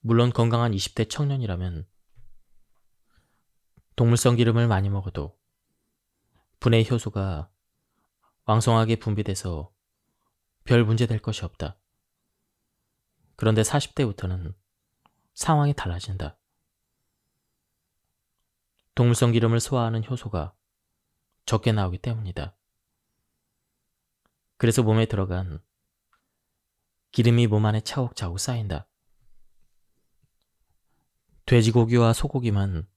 물론 건강한 20대 청년이라면 동물성 기름을 많이 먹어도 분해 효소가 왕성하게 분비돼서 별 문제 될 것이 없다. 그런데 40대부터는 상황이 달라진다. 동물성 기름을 소화하는 효소가 적게 나오기 때문이다. 그래서 몸에 들어간 기름이 몸 안에 차곡차곡 쌓인다. 돼지고기와 소고기만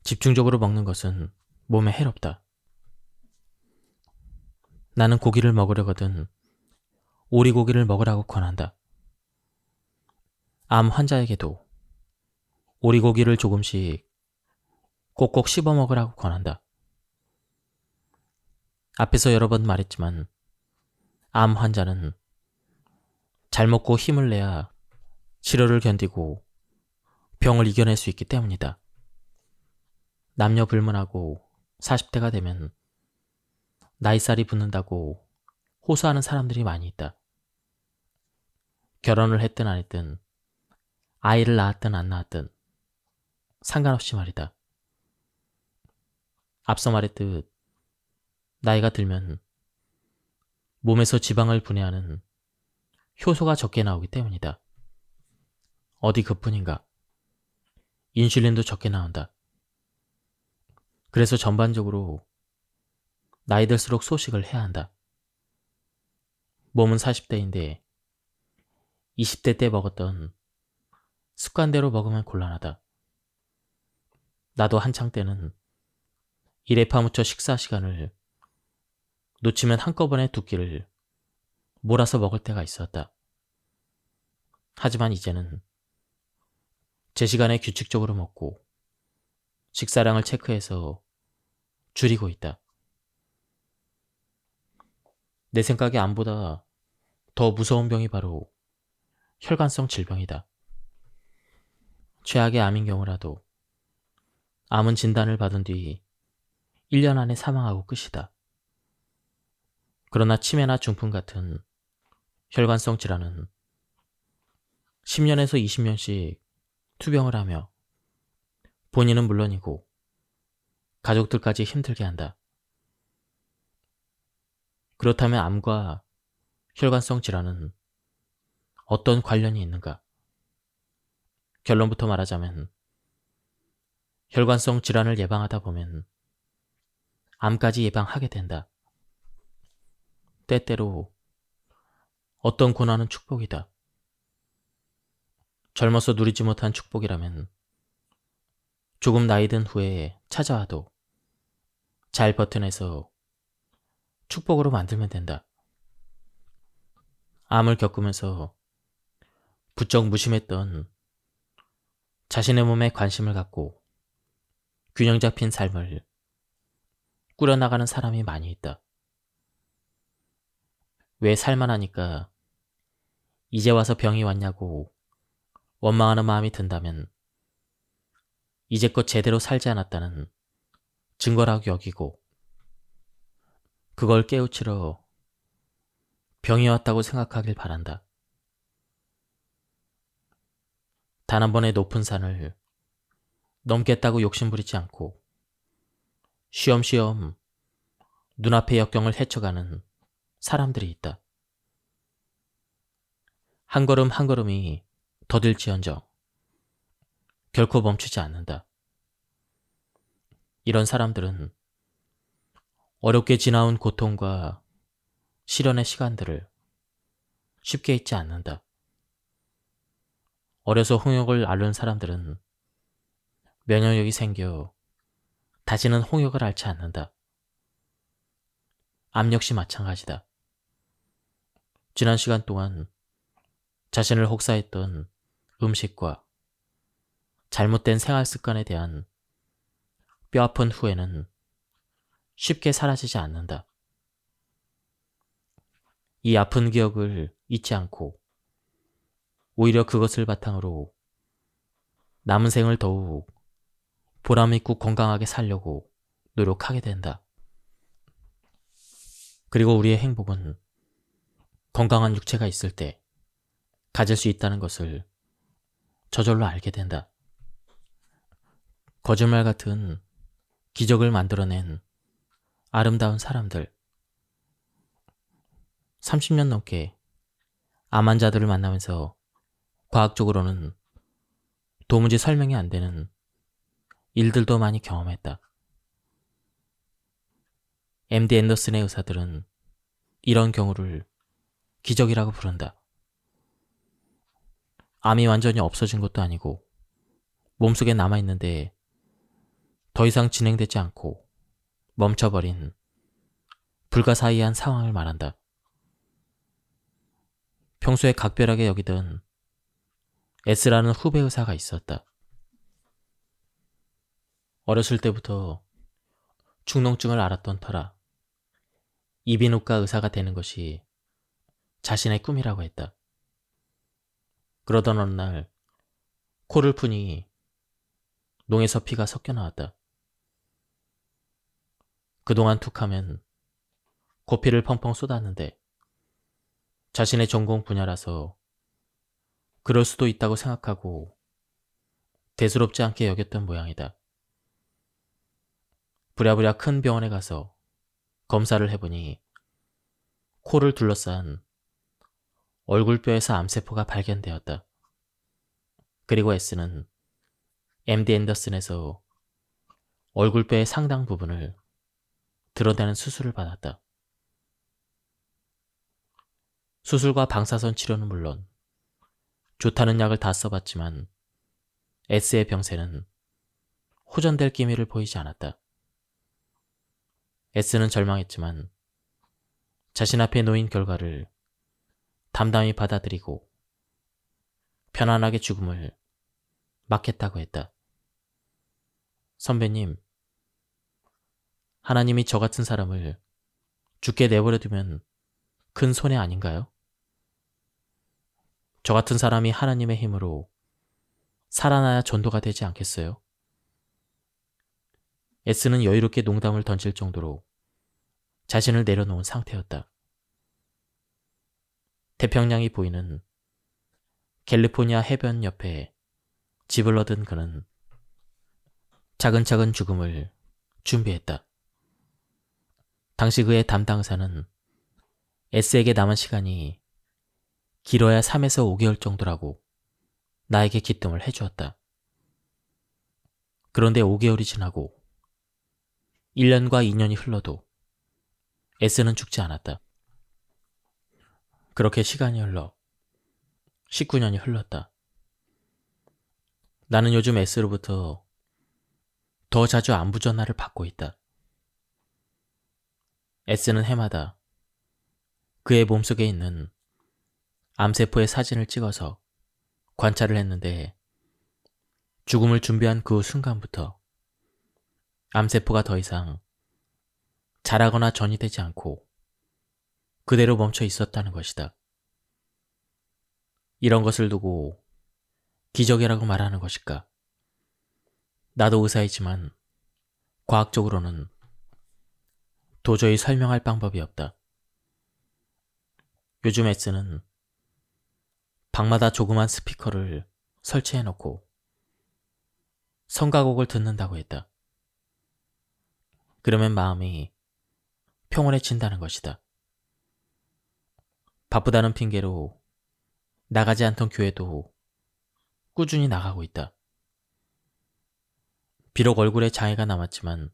집중적으로 먹는 것은 몸에 해롭다. 나는 고기를 먹으려거든 오리고기를 먹으라고 권한다. 암 환자에게도 오리고기를 조금씩 꼭꼭 씹어 먹으라고 권한다. 앞에서 여러 번 말했지만 암 환자는 잘 먹고 힘을 내야 치료를 견디고 병을 이겨낼 수 있기 때문이다. 남녀 불문하고 40대가 되면 나이살이 붙는다고 호소하는 사람들이 많이 있다. 결혼을 했든 안 했든 아이를 낳았든 안 낳았든 상관없이 말이다. 앞서 말했듯 나이가 들면 몸에서 지방을 분해하는 효소가 적게 나오기 때문이다. 어디 그뿐인가. 인슐린도 적게 나온다. 그래서 전반적으로 나이 들수록 소식을 해야 한다. 몸은 40대인데 20대 때 먹었던 습관대로 먹으면 곤란하다. 나도 한창 때는 일에 파묻혀 식사 시간을 놓치면 한꺼번에 두 끼를 몰아서 먹을 때가 있었다. 하지만 이제는 제 시간에 규칙적으로 먹고 식사량을 체크해서 줄이고 있다. 내 생각에 암보다 더 무서운 병이 바로 혈관성 질병이다. 최악의 암인 경우라도 암은 진단을 받은 뒤 1년 안에 사망하고 끝이다. 그러나 치매나 중풍 같은 혈관성 질환은 10년에서 20년씩 투병을 하며 본인은 물론이고 가족들까지 힘들게 한다. 그렇다면 암과 혈관성 질환은 어떤 관련이 있는가? 결론부터 말하자면 혈관성 질환을 예방하다 보면 암까지 예방하게 된다. 때때로 어떤 고난은 축복이다. 젊어서 누리지 못한 축복이라면 조금 나이 든 후에 찾아와도 잘 버텨내서 축복으로 만들면 된다. 암을 겪으면서 부쩍 무심했던 자신의 몸에 관심을 갖고 균형 잡힌 삶을 꾸려나가는 사람이 많이 있다. 왜 살만하니까 이제 와서 병이 왔냐고 원망하는 마음이 든다면 이제껏 제대로 살지 않았다는 증거라고 여기고 그걸 깨우치러 병이 왔다고 생각하길 바란다. 단 한 번의 높은 산을 넘겠다고 욕심부리지 않고 쉬엄쉬엄 눈앞의 역경을 헤쳐가는 사람들이 있다. 한 걸음 한 걸음이 더딜지언정 결코 멈추지 않는다. 이런 사람들은 어렵게 지나온 고통과 시련의 시간들을 쉽게 잊지 않는다. 어려서 홍역을 앓는 사람들은 면역력이 생겨 다시는 홍역을 앓지 않는다. 암 역시 마찬가지다. 지난 시간 동안 자신을 혹사했던 음식과 잘못된 생활 습관에 대한 뼈아픈 후회는 쉽게 사라지지 않는다. 이 아픈 기억을 잊지 않고 오히려 그것을 바탕으로 남은 생을 더욱 보람있고 건강하게 살려고 노력하게 된다. 그리고 우리의 행복은 건강한 육체가 있을 때 가질 수 있다는 것을 저절로 알게 된다. 거짓말 같은 기적을 만들어낸 아름다운 사람들, 30년 넘게 암 환자들을 만나면서 과학적으로는 도무지 설명이 안 되는 일들도 많이 경험했다. MD 앤더슨의 의사들은 이런 경우를 기적이라고 부른다. 암이 완전히 없어진 것도 아니고 몸속에 남아있는데 더 이상 진행되지 않고 멈춰버린 불가사의한 상황을 말한다. 평소에 각별하게 여기던 S라는 후배 의사가 있었다. 어렸을 때부터 축농증을 앓았던 터라 이비인후과 의사가 되는 것이 자신의 꿈이라고 했다. 그러던 어느 날 코를 푸니 농에서 피가 섞여 나왔다. 그동안 툭하면 고피를 펑펑 쏟았는데 자신의 전공 분야라서 그럴 수도 있다고 생각하고 대수롭지 않게 여겼던 모양이다. 부랴부랴 큰 병원에 가서 검사를 해보니 코를 둘러싼 얼굴뼈에서 암세포가 발견되었다. 그리고 S는 MD 앤더슨에서 얼굴뼈의 상당 부분을 드러내는 수술을 받았다. 수술과 방사선 치료는 물론 좋다는 약을 다 써봤지만 S의 병세는 호전될 기미를 보이지 않았다. S는 절망했지만 자신 앞에 놓인 결과를 담담히 받아들이고 편안하게 죽음을 맞겠다고 했다. 선배님, 하나님이 저 같은 사람을 죽게 내버려두면 큰 손해 아닌가요? 저 같은 사람이 하나님의 힘으로 살아나야 전도가 되지 않겠어요? S는 여유롭게 농담을 던질 정도로 자신을 내려놓은 상태였다. 태평양이 보이는 캘리포니아 해변 옆에 집을 얻은 그는 차근차근 죽음을 준비했다. 당시 그의 담당사는 S에게 남은 시간이 길어야 3에서 5개월 정도라고 나에게 기뜸을 해주었다. 그런데 5개월이 지나고 1년과 2년이 흘러도 S는 죽지 않았다. 그렇게 시간이 흘러 19년이 흘렀다. 나는 요즘 S로부터 더 자주 안부 전화를 받고 있다. S는 해마다 그의 몸속에 있는 암세포의 사진을 찍어서 관찰을 했는데 죽음을 준비한 그 순간부터 암세포가 더 이상 자라거나 전이되지 않고 그대로 멈춰 있었다는 것이다. 이런 것을 두고 기적이라고 말하는 것일까? 나도 의사이지만 과학적으로는 도저히 설명할 방법이 없다. 요즘 S는 방마다 조그만 스피커를 설치해놓고 성가곡을 듣는다고 했다. 그러면 마음이 평온해진다는 것이다. 바쁘다는 핑계로 나가지 않던 교회도 꾸준히 나가고 있다. 비록 얼굴에 장애가 남았지만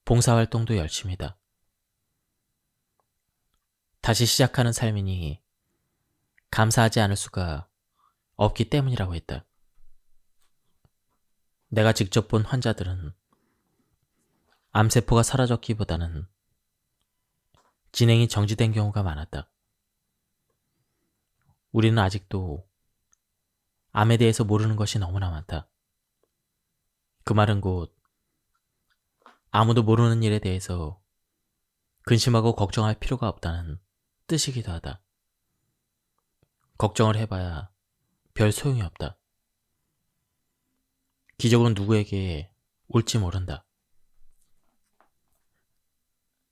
봉사활동도 열심히다. 다시 시작하는 삶이니 감사하지 않을 수가 없기 때문이라고 했다. 내가 직접 본 환자들은 암세포가 사라졌기보다는 진행이 정지된 경우가 많았다. 우리는 아직도 암에 대해서 모르는 것이 너무나 많다. 그 말은 곧 아무도 모르는 일에 대해서 근심하고 걱정할 필요가 없다는 뜻이기도 하다. 걱정을 해봐야 별 소용이 없다. 기적은 누구에게 올지 모른다.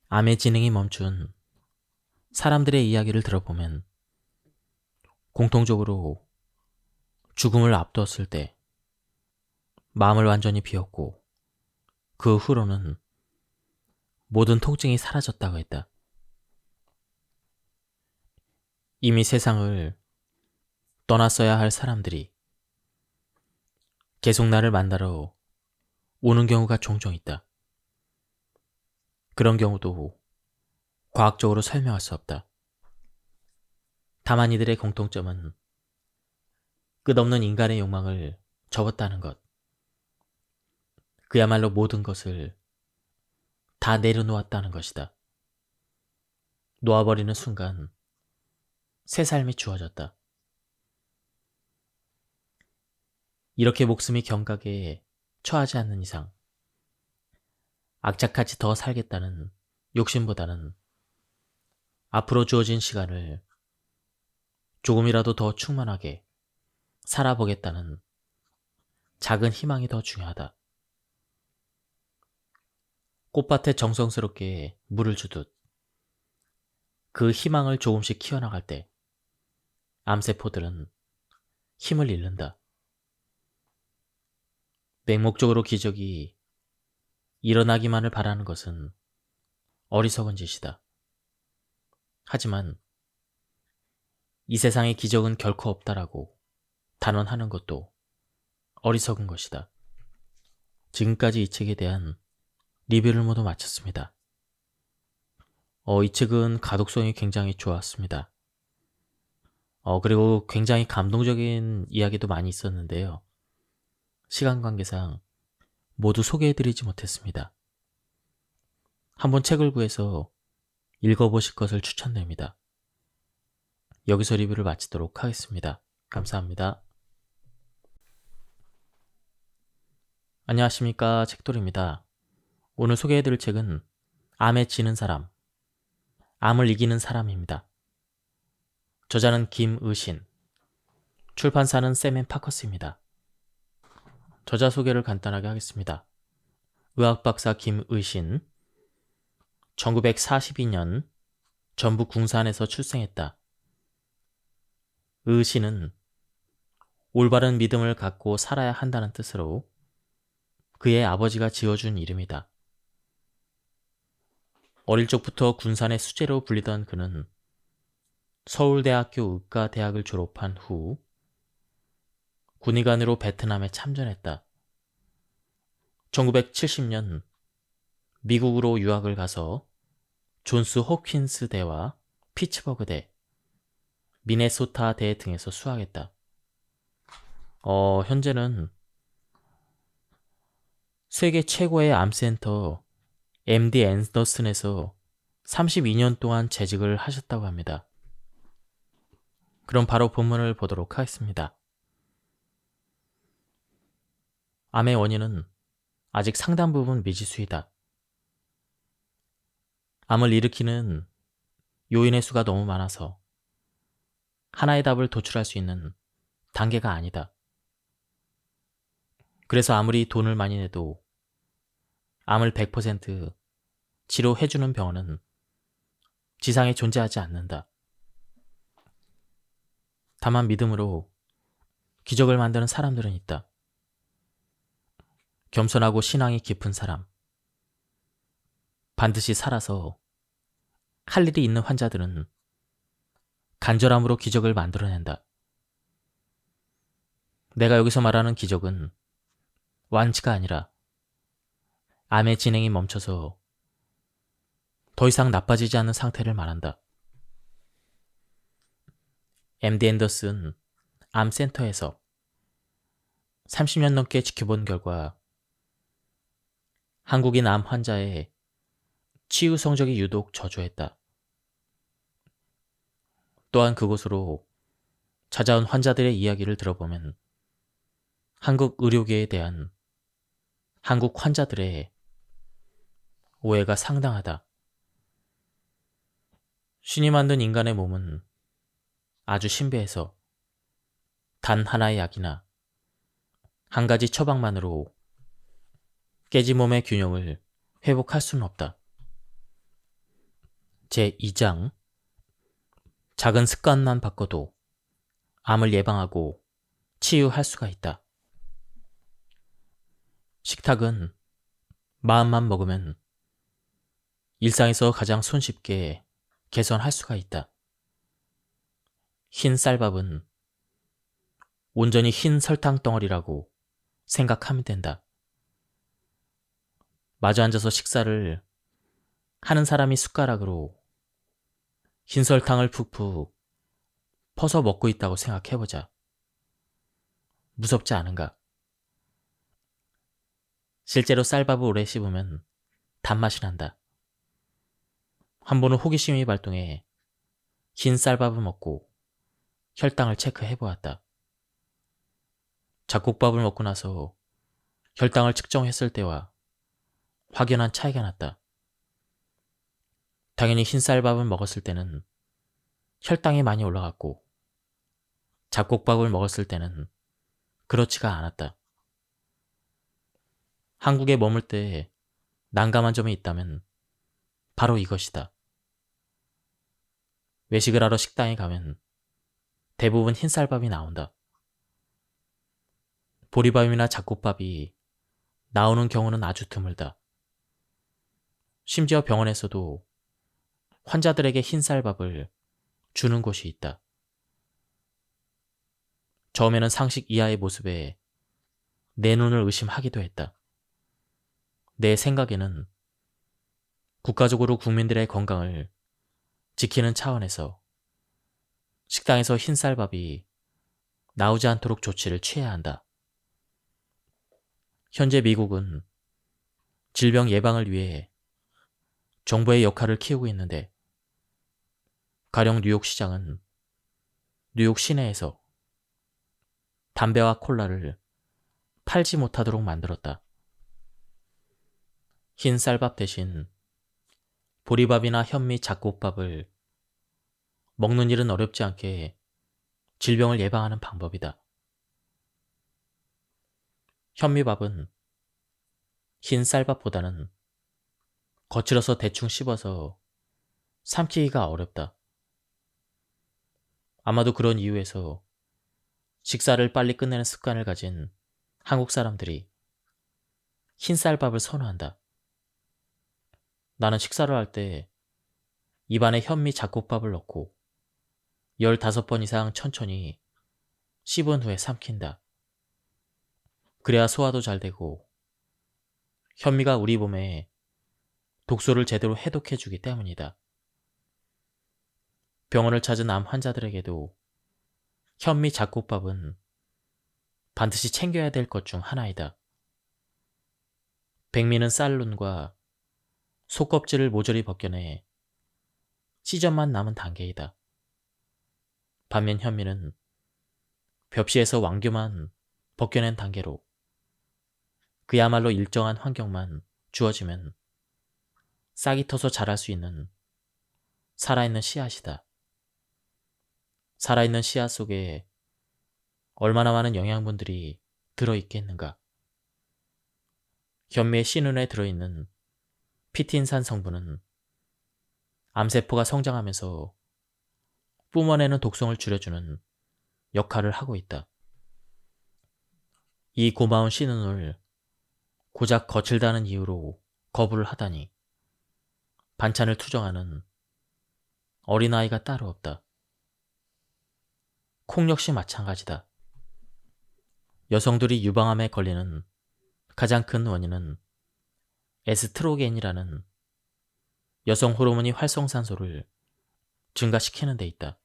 암의 진행이 멈춘 사람들의 이야기를 들어보면 공통적으로 죽음을 앞두었을 때 마음을 완전히 비웠고 그 후로는 모든 통증이 사라졌다고 했다. 이미 세상을 떠났어야 할 사람들이 계속 나를 만나러 오는 경우가 종종 있다. 그런 경우도 과학적으로 설명할 수 없다. 다만 이들의 공통점은 끝없는 인간의 욕망을 접었다는 것. 그야말로 모든 것을 다 내려놓았다는 것이다. 놓아버리는 순간 새 삶이 주어졌다. 이렇게 목숨이 경각에 처하지 않는 이상 악착같이 더 살겠다는 욕심보다는 앞으로 주어진 시간을 조금이라도 더 충만하게 살아보겠다는 작은 희망이 더 중요하다. 꽃밭에 정성스럽게 물을 주듯 그 희망을 조금씩 키워나갈 때 암세포들은 힘을 잃는다. 맹목적으로 기적이 일어나기만을 바라는 것은 어리석은 짓이다. 하지만 이 세상에 기적은 결코 없다라고 단언하는 것도 어리석은 것이다. 지금까지 이 책에 대한 리뷰를 모두 마쳤습니다. 이 책은 가독성이 굉장히 좋았습니다. 그리고 굉장히 감동적인 이야기도 많이 있었는데요. 시간 관계상 모두 소개해드리지 못했습니다. 한번 책을 구해서 읽어보실 것을 추천드립니다. 여기서 리뷰를 마치도록 하겠습니다. 감사합니다. 안녕하십니까, 책돌입니다. 오늘 소개해드릴 책은 암에 지는 사람, 암을 이기는 사람입니다. 저자는 김의신, 출판사는 샘앤파커스입니다. 저자 소개를 간단하게 하겠습니다. 의학박사 김의신, 1942년 전북 궁산에서 출생했다. 의신은 올바른 믿음을 갖고 살아야 한다는 뜻으로 그의 아버지가 지어준 이름이다. 어릴 적부터 군산의 수재로 불리던 그는 서울대학교 의과대학을 졸업한 후 군의관으로 베트남에 참전했다. 1970년 미국으로 유학을 가서 존스 홉킨스 대와 피츠버그 대, 미네소타 대 등에서 수학했다. 현재는 세계 최고의 암센터 MD 앤더슨에서 32년 동안 재직을 하셨다고 합니다. 그럼 바로 본문을 보도록 하겠습니다. 암의 원인은 아직 상당 부분 미지수이다. 암을 일으키는 요인의 수가 너무 많아서 하나의 답을 도출할 수 있는 단계가 아니다. 그래서 아무리 돈을 많이 내도 암을 100% 치료해주는 병원은 지상에 존재하지 않는다. 다만 믿음으로 기적을 만드는 사람들은 있다. 겸손하고 신앙이 깊은 사람, 반드시 살아서 할 일이 있는 환자들은 간절함으로 기적을 만들어낸다. 내가 여기서 말하는 기적은 완치가 아니라 암의 진행이 멈춰서 더 이상 나빠지지 않는 상태를 말한다. MD 앤더슨 암센터에서 30년 넘게 지켜본 결과 한국인 암 환자의 치유 성적이 유독 저조했다. 또한 그곳으로 찾아온 환자들의 이야기를 들어보면 한국 의료계에 대한 한국 환자들의 오해가 상당하다. 신이 만든 인간의 몸은 아주 신비해서 단 하나의 약이나 한 가지 처방만으로 깨진 몸의 균형을 회복할 수는 없다. 제2장, 작은 습관만 바꿔도 암을 예방하고 치유할 수가 있다. 식탁은 마음만 먹으면 일상에서 가장 손쉽게 개선할 수가 있다. 흰 쌀밥은 온전히 흰 설탕 덩어리라고 생각하면 된다. 마주 앉아서 식사를 하는 사람이 숟가락으로 흰 설탕을 푹푹 퍼서 먹고 있다고 생각해보자. 무섭지 않은가? 실제로 쌀밥을 오래 씹으면 단맛이 난다. 한 번은 호기심이 발동해 흰 쌀밥을 먹고 혈당을 체크해보았다. 잡곡밥을 먹고 나서 혈당을 측정했을 때와 확연한 차이가 났다. 당연히 흰 쌀밥을 먹었을 때는 혈당이 많이 올라갔고 잡곡밥을 먹었을 때는 그렇지가 않았다. 한국에 머물 때 난감한 점이 있다면 바로 이것이다. 외식을 하러 식당에 가면 대부분 흰쌀밥이 나온다. 보리밥이나 잡곡밥이 나오는 경우는 아주 드물다. 심지어 병원에서도 환자들에게 흰쌀밥을 주는 곳이 있다. 처음에는 상식 이하의 모습에 내 눈을 의심하기도 했다. 내 생각에는 국가적으로 국민들의 건강을 지키는 차원에서 식당에서 흰쌀밥이 나오지 않도록 조치를 취해야 한다. 현재 미국은 질병 예방을 위해 정부의 역할을 키우고 있는데, 가령 뉴욕 시장은 뉴욕 시내에서 담배와 콜라를 팔지 못하도록 만들었다. 흰 쌀밥 대신 보리밥이나 현미 잡곡밥을 먹는 일은 어렵지 않게 질병을 예방하는 방법이다. 현미밥은 흰 쌀밥보다는 거칠어서 대충 씹어서 삼키기가 어렵다. 아마도 그런 이유에서 식사를 빨리 끝내는 습관을 가진 한국 사람들이 흰 쌀밥을 선호한다. 나는 식사를 할 때 입안에 현미 잡곡밥을 넣고 15번 이상 천천히 씹은 후에 삼킨다. 그래야 소화도 잘 되고 현미가 우리 몸에 독소를 제대로 해독해주기 때문이다. 병원을 찾은 암 환자들에게도 현미 잡곡밥은 반드시 챙겨야 될 것 중 하나이다. 백미는 쌀눈과 속껍질을 모조리 벗겨내 시전만 남은 단계이다. 반면 현미는 벽시에서 왕규만 벗겨낸 단계로 그야말로 일정한 환경만 주어지면 싹이 터서 자랄 수 있는 살아있는 씨앗이다. 살아있는 씨앗 속에 얼마나 많은 영양분들이 들어있겠는가. 현미의 씨눈에 들어있는 피틴산 성분은 암세포가 성장하면서 뿜어내는 독성을 줄여주는 역할을 하고 있다. 이 고마운 씨눈을 고작 거칠다는 이유로 거부를 하다니 반찬을 투정하는 어린아이가 따로 없다. 콩 역시 마찬가지다. 여성들이 유방암에 걸리는 가장 큰 원인은 에스트로겐이라는 여성 호르몬이 활성산소를 증가시키는 데 있다.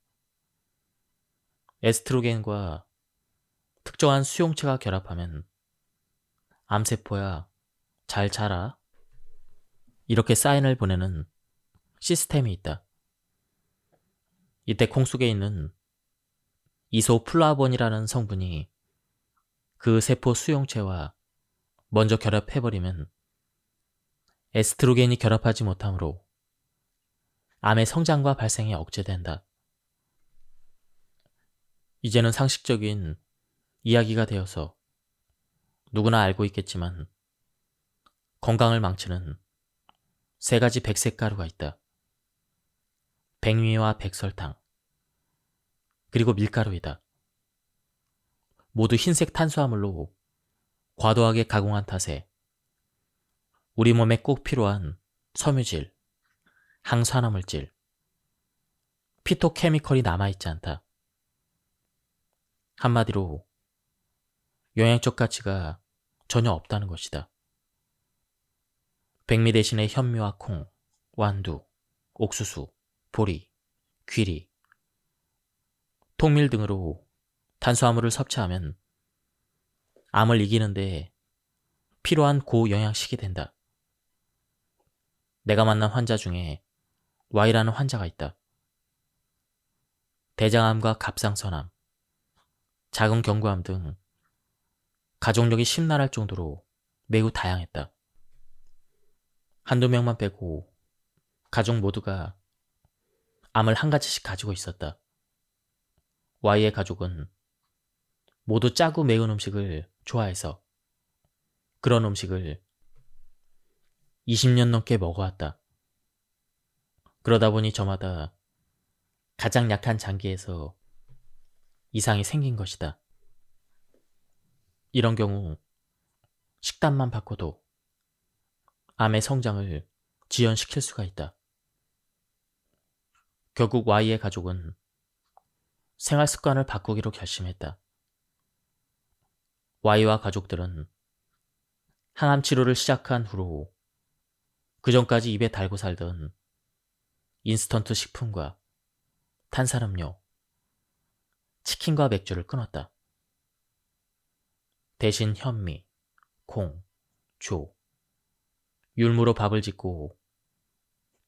에스트로겐과 특정한 수용체가 결합하면 암세포야 잘 자라, 이렇게 사인을 보내는 시스템이 있다. 이때 콩 속에 있는 이소플라본이라는 성분이 그 세포 수용체와 먼저 결합해버리면 에스트로겐이 결합하지 못하므로 암의 성장과 발생이 억제된다. 이제는 상식적인 이야기가 되어서 누구나 알고 있겠지만 건강을 망치는 3가지 백색 가루가 있다. 백미와 백설탕, 그리고 밀가루이다. 모두 흰색 탄수화물로 과도하게 가공한 탓에 우리 몸에 꼭 필요한 섬유질, 항산화물질, 피토케미컬이 남아있지 않다. 한마디로 영양적 가치가 전혀 없다는 것이다. 백미 대신에 현미와 콩, 완두, 옥수수, 보리, 귀리, 통밀 등으로 탄수화물을 섭취하면 암을 이기는데 필요한 고영양식이 된다. 내가 만난 환자 중에 Y라는 환자가 있다. 대장암과 갑상선암, 작은 경부암 등 가족력이 심란할 정도로 매우 다양했다. 한두 명만 빼고 가족 모두가 암을 한 가지씩 가지고 있었다. Y의 가족은 모두 짜고 매운 음식을 좋아해서 그런 음식을 20년 넘게 먹어왔다. 그러다 보니 저마다 가장 약한 장기에서 이상이 생긴 것이다. 이런 경우 식단만 바꿔도 암의 성장을 지연시킬 수가 있다. 결국 Y의 가족은 생활 습관을 바꾸기로 결심했다. Y와 가족들은 항암 치료를 시작한 후로 그전까지 입에 달고 살던 인스턴트 식품과 탄산음료, 치킨과 맥주를 끊었다. 대신 현미, 콩, 조, 율무로 밥을 짓고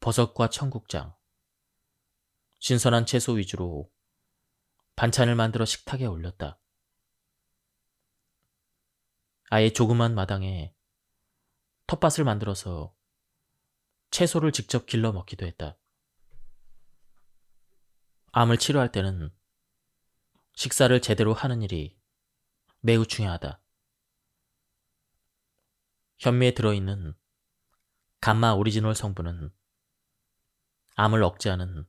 버섯과 청국장, 신선한 채소 위주로 반찬을 만들어 식탁에 올렸다. 아예 조그만 마당에 텃밭을 만들어서 채소를 직접 길러 먹기도 했다. 암을 치료할 때는 식사를 제대로 하는 일이 매우 중요하다. 현미에 들어있는 감마 오리지놀 성분은 암을 억제하는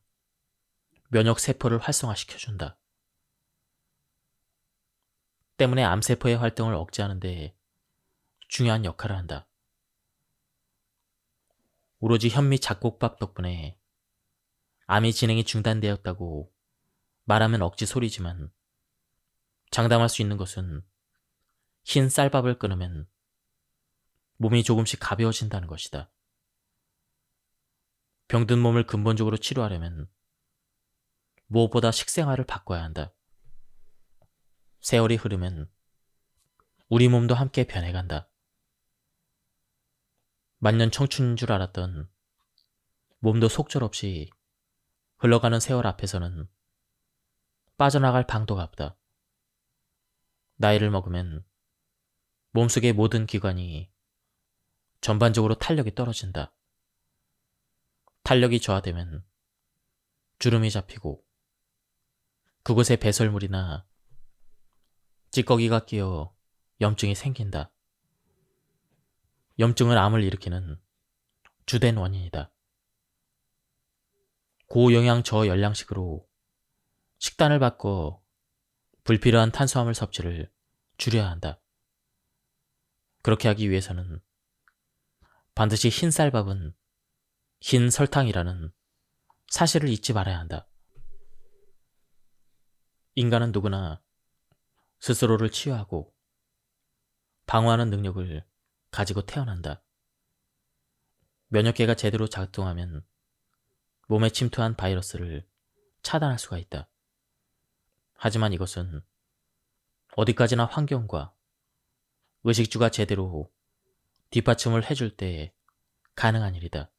면역 세포를 활성화시켜준다. 때문에 암세포의 활동을 억제하는 데 중요한 역할을 한다. 오로지 현미 잡곡밥 덕분에 암이 진행이 중단되었다고 말하면 억지 소리지만 장담할 수 있는 것은 흰 쌀밥을 끊으면 몸이 조금씩 가벼워진다는 것이다. 병든 몸을 근본적으로 치료하려면 무엇보다 식생활을 바꿔야 한다. 세월이 흐르면 우리 몸도 함께 변해간다. 만년 청춘인 줄 알았던 몸도 속절없이 흘러가는 세월 앞에서는 빠져나갈 방도가 없다. 나이를 먹으면 몸속의 모든 기관이 전반적으로 탄력이 떨어진다. 탄력이 저하되면 주름이 잡히고 그곳에 배설물이나 찌꺼기가 끼어 염증이 생긴다. 염증은 암을 일으키는 주된 원인이다. 고영양 저열량식으로 식단을 바꿔 불필요한 탄수화물 섭취를 줄여야 한다. 그렇게 하기 위해서는 반드시 흰 쌀밥은 흰 설탕이라는 사실을 잊지 말아야 한다. 인간은 누구나 스스로를 치유하고 방어하는 능력을 가지고 태어난다. 면역계가 제대로 작동하면 몸에 침투한 바이러스를 차단할 수가 있다. 하지만 이것은 어디까지나 환경과 의식주가 제대로 뒷받침을 해줄 때 가능한 일이다.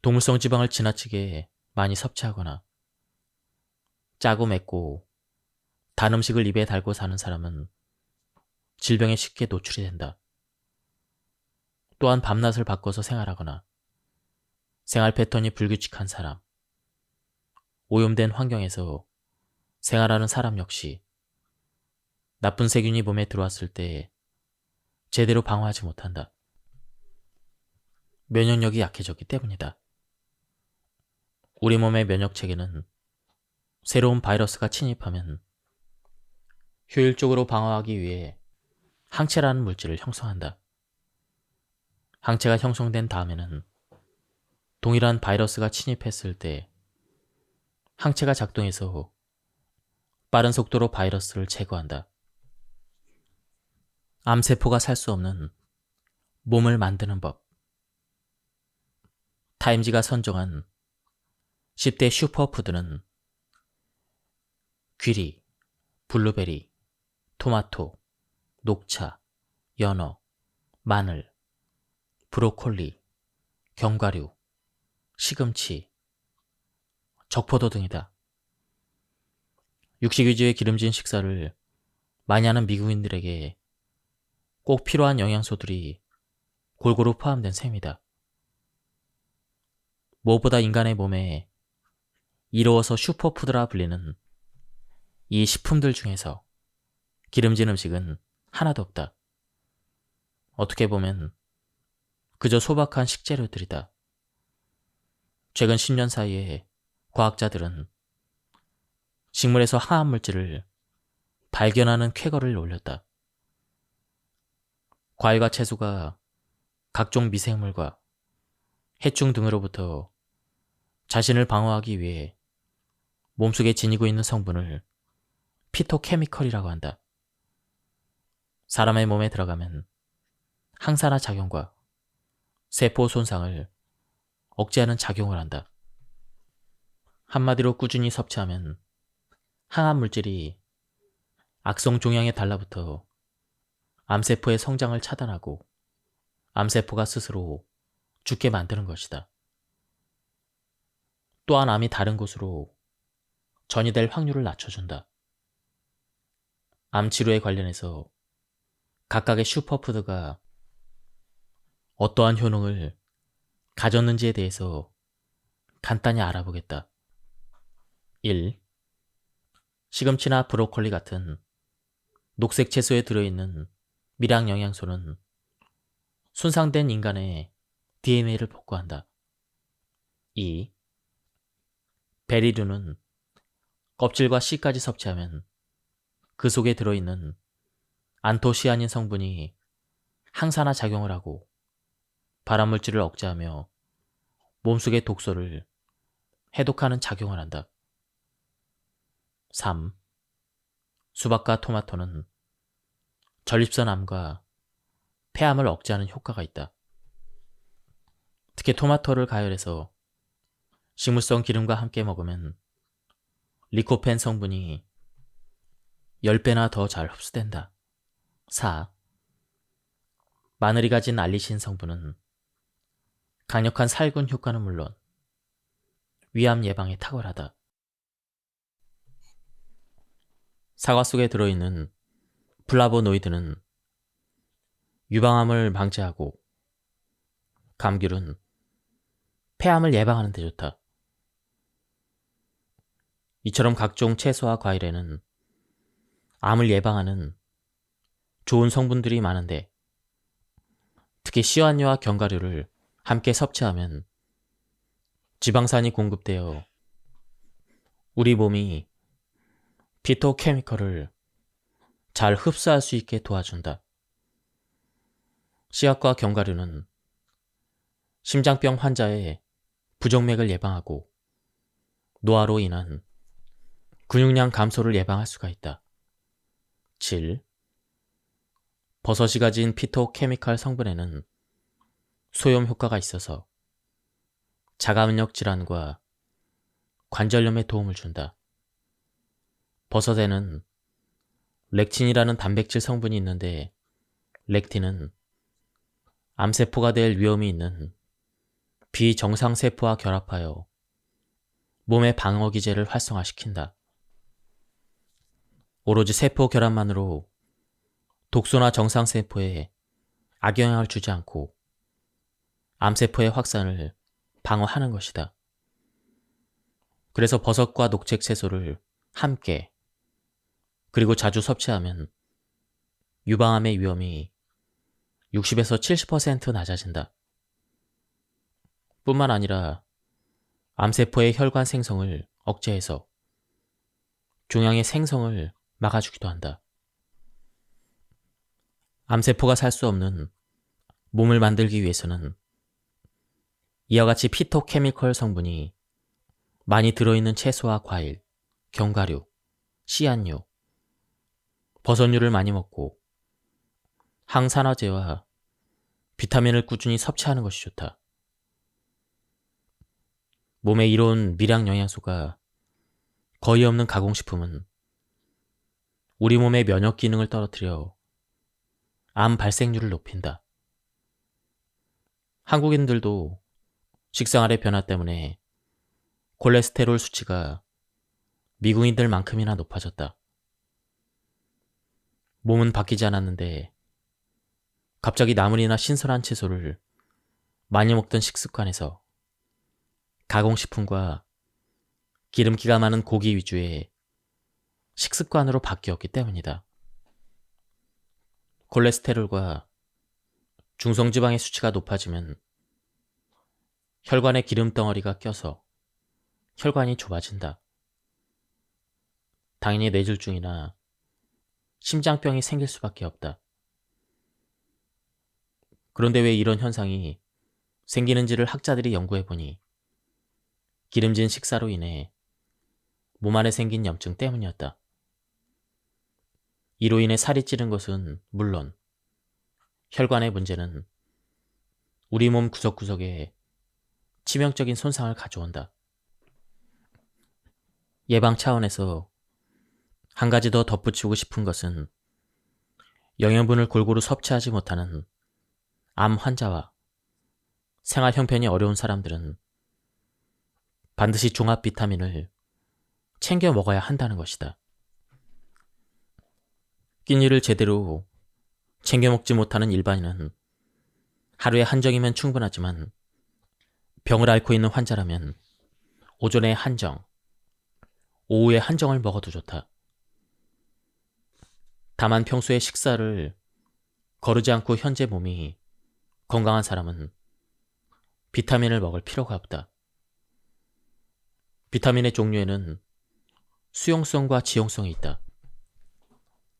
동물성 지방을 지나치게 많이 섭취하거나 짜고 맵고 단 음식을 입에 달고 사는 사람은 질병에 쉽게 노출이 된다. 또한 밤낮을 바꿔서 생활하거나 생활 패턴이 불규칙한 사람, 오염된 환경에서 생활하는 사람 역시 나쁜 세균이 몸에 들어왔을 때 제대로 방어하지 못한다. 면역력이 약해졌기 때문이다. 우리 몸의 면역체계는 새로운 바이러스가 침입하면 효율적으로 방어하기 위해 항체라는 물질을 형성한다. 항체가 형성된 다음에는 동일한 바이러스가 침입했을 때 항체가 작동해서 빠른 속도로 바이러스를 제거한다. 암세포가 살 수 없는 몸을 만드는 법. 타임지가 선정한 10대 슈퍼푸드는 귀리, 블루베리, 토마토, 녹차, 연어, 마늘, 브로콜리, 견과류, 시금치, 적포도 등이다. 육식 위주의 기름진 식사를 많이 하는 미국인들에게 꼭 필요한 영양소들이 골고루 포함된 셈이다. 무엇보다 인간의 몸에 이로워서 슈퍼푸드라 불리는 이 식품들 중에서 기름진 음식은 하나도 없다. 어떻게 보면 그저 소박한 식재료들이다. 최근 10년 사이에 과학자들은 식물에서 항암물질을 발견하는 쾌거를 올렸다. 과일과 채소가 각종 미생물과 해충 등으로부터 자신을 방어하기 위해 몸속에 지니고 있는 성분을 피토케미컬이라고 한다. 사람의 몸에 들어가면 항산화 작용과 세포 손상을 억제하는 작용을 한다. 한마디로 꾸준히 섭취하면 항암 물질이 악성 종양에 달라붙어 암세포의 성장을 차단하고 암세포가 스스로 죽게 만드는 것이다. 또한 암이 다른 곳으로 전이될 확률을 낮춰준다. 암 치료에 관련해서 각각의 슈퍼푸드가 어떠한 효능을 가졌는지에 대해서 간단히 알아보겠다. 1. 시금치나 브로콜리 같은 녹색 채소에 들어있는 미량 영양소는 손상된 인간의 DNA를 복구한다. 2. 베리류는 껍질과 씨까지 섭취하면 그 속에 들어있는 안토시아닌 성분이 항산화 작용을 하고 발암물질을 억제하며 몸속의 독소를 해독하는 작용을 한다. 3. 수박과 토마토는 전립선 암과 폐암을 억제하는 효과가 있다. 특히 토마토를 가열해서 식물성 기름과 함께 먹으면 리코펜 성분이 10배나 더 잘 흡수된다. 4. 마늘이 가진 알리신 성분은 강력한 살균 효과는 물론 위암 예방에 탁월하다. 사과 속에 들어있는 플라보노이드는 유방암을 방지하고 감귤은 폐암을 예방하는 데 좋다. 이처럼 각종 채소와 과일에는 암을 예방하는 좋은 성분들이 많은데 특히 씨앗류와 견과류를 함께 섭취하면 지방산이 공급되어 우리 몸이 피토케미컬을 잘 흡수할 수 있게 도와준다. 씨앗과 견과류는 심장병 환자의 부정맥을 예방하고 노화로 인한 근육량 감소를 예방할 수가 있다. 7. 버섯이 가진 피토케미칼 성분에는 소염 효과가 있어서 자가면역 질환과 관절염에 도움을 준다. 버섯에는 렉틴이라는 단백질 성분이 있는데 렉틴은 암세포가 될 위험이 있는 비정상세포와 결합하여 몸의 방어기제를 활성화시킨다. 오로지 세포 결합만으로 독소나 정상세포에 악영향을 주지 않고 암세포의 확산을 방어하는 것이다. 그래서 버섯과 녹색 채소를 함께 그리고 자주 섭취하면 유방암의 위험이 60에서 70% 낮아진다. 뿐만 아니라 암세포의 혈관 생성을 억제해서 종양의 생성을 막아주기도 한다. 암세포가 살 수 없는 몸을 만들기 위해서는 이와 같이 피토케미컬 성분이 많이 들어있는 채소와 과일, 견과류, 씨앗류, 버섯류를 많이 먹고 항산화제와 비타민을 꾸준히 섭취하는 것이 좋다. 몸에 이로운 미량 영양소가 거의 없는 가공식품은 우리 몸의 면역 기능을 떨어뜨려 암 발생률을 높인다. 한국인들도 식생활의 변화 때문에 콜레스테롤 수치가 미국인들만큼이나 높아졌다. 몸은 바뀌지 않았는데 갑자기 나물이나 신선한 채소를 많이 먹던 식습관에서 가공식품과 기름기가 많은 고기 위주의 식습관으로 바뀌었기 때문이다. 콜레스테롤과 중성지방의 수치가 높아지면 혈관에 기름 덩어리가 껴서 혈관이 좁아진다. 당연히 뇌졸중이나 심장병이 생길 수밖에 없다. 그런데 왜 이런 현상이 생기는지를 학자들이 연구해보니 기름진 식사로 인해 몸 안에 생긴 염증 때문이었다. 이로 인해 살이 찌는 것은 물론 혈관의 문제는 우리 몸 구석구석에 치명적인 손상을 가져온다. 예방 차원에서 한 가지 더 덧붙이고 싶은 것은 영양분을 골고루 섭취하지 못하는 암 환자와 생활 형편이 어려운 사람들은 반드시 종합 비타민을 챙겨 먹어야 한다는 것이다. 끼니를 제대로 챙겨 먹지 못하는 일반인은 하루에 한 정이면 충분하지만 병을 앓고 있는 환자라면 오전에 한 정, 오후에 한 정을 먹어도 좋다. 다만 평소에 식사를 거르지 않고 현재 몸이 건강한 사람은 비타민을 먹을 필요가 없다. 비타민의 종류에는 수용성과 지용성이 있다.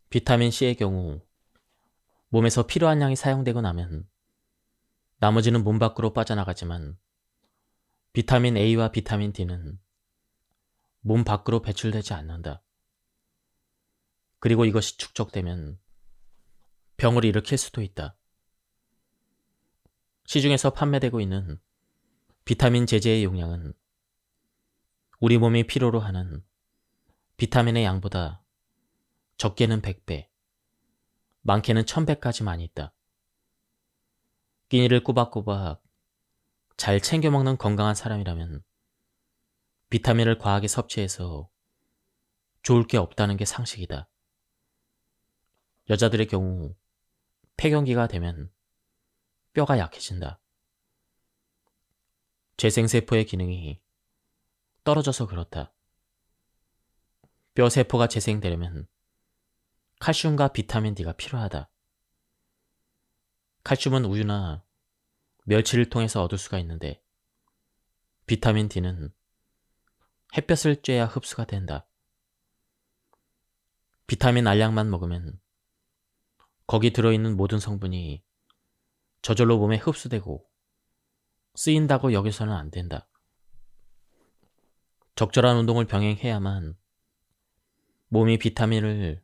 비타민 C의 경우 몸에서 필요한 양이 사용되고 나면 나머지는 몸 밖으로 빠져나가지만 비타민 A와 비타민 D는 몸 밖으로 배출되지 않는다. 그리고 이것이 축적되면 병을 일으킬 수도 있다. 시중에서 판매되고 있는 비타민 제제의 용량은 우리 몸이 필요로 하는 비타민의 양보다 적게는 100배, 많게는 1000배까지 많이 있다. 끼니를 꼬박꼬박 잘 챙겨 먹는 건강한 사람이라면 비타민을 과하게 섭취해서 좋을 게 없다는 게 상식이다. 여자들의 경우 폐경기가 되면 뼈가 약해진다. 재생세포의 기능이 떨어져서 그렇다. 뼈세포가 재생되려면 칼슘과 비타민 D가 필요하다. 칼슘은 우유나 멸치를 통해서 얻을 수가 있는데 비타민 D는 햇볕을 쬐야 흡수가 된다. 비타민 알약만 먹으면 거기 들어있는 모든 성분이 저절로 몸에 흡수되고 쓰인다고 여기서는 안 된다. 적절한 운동을 병행해야만 몸이 비타민을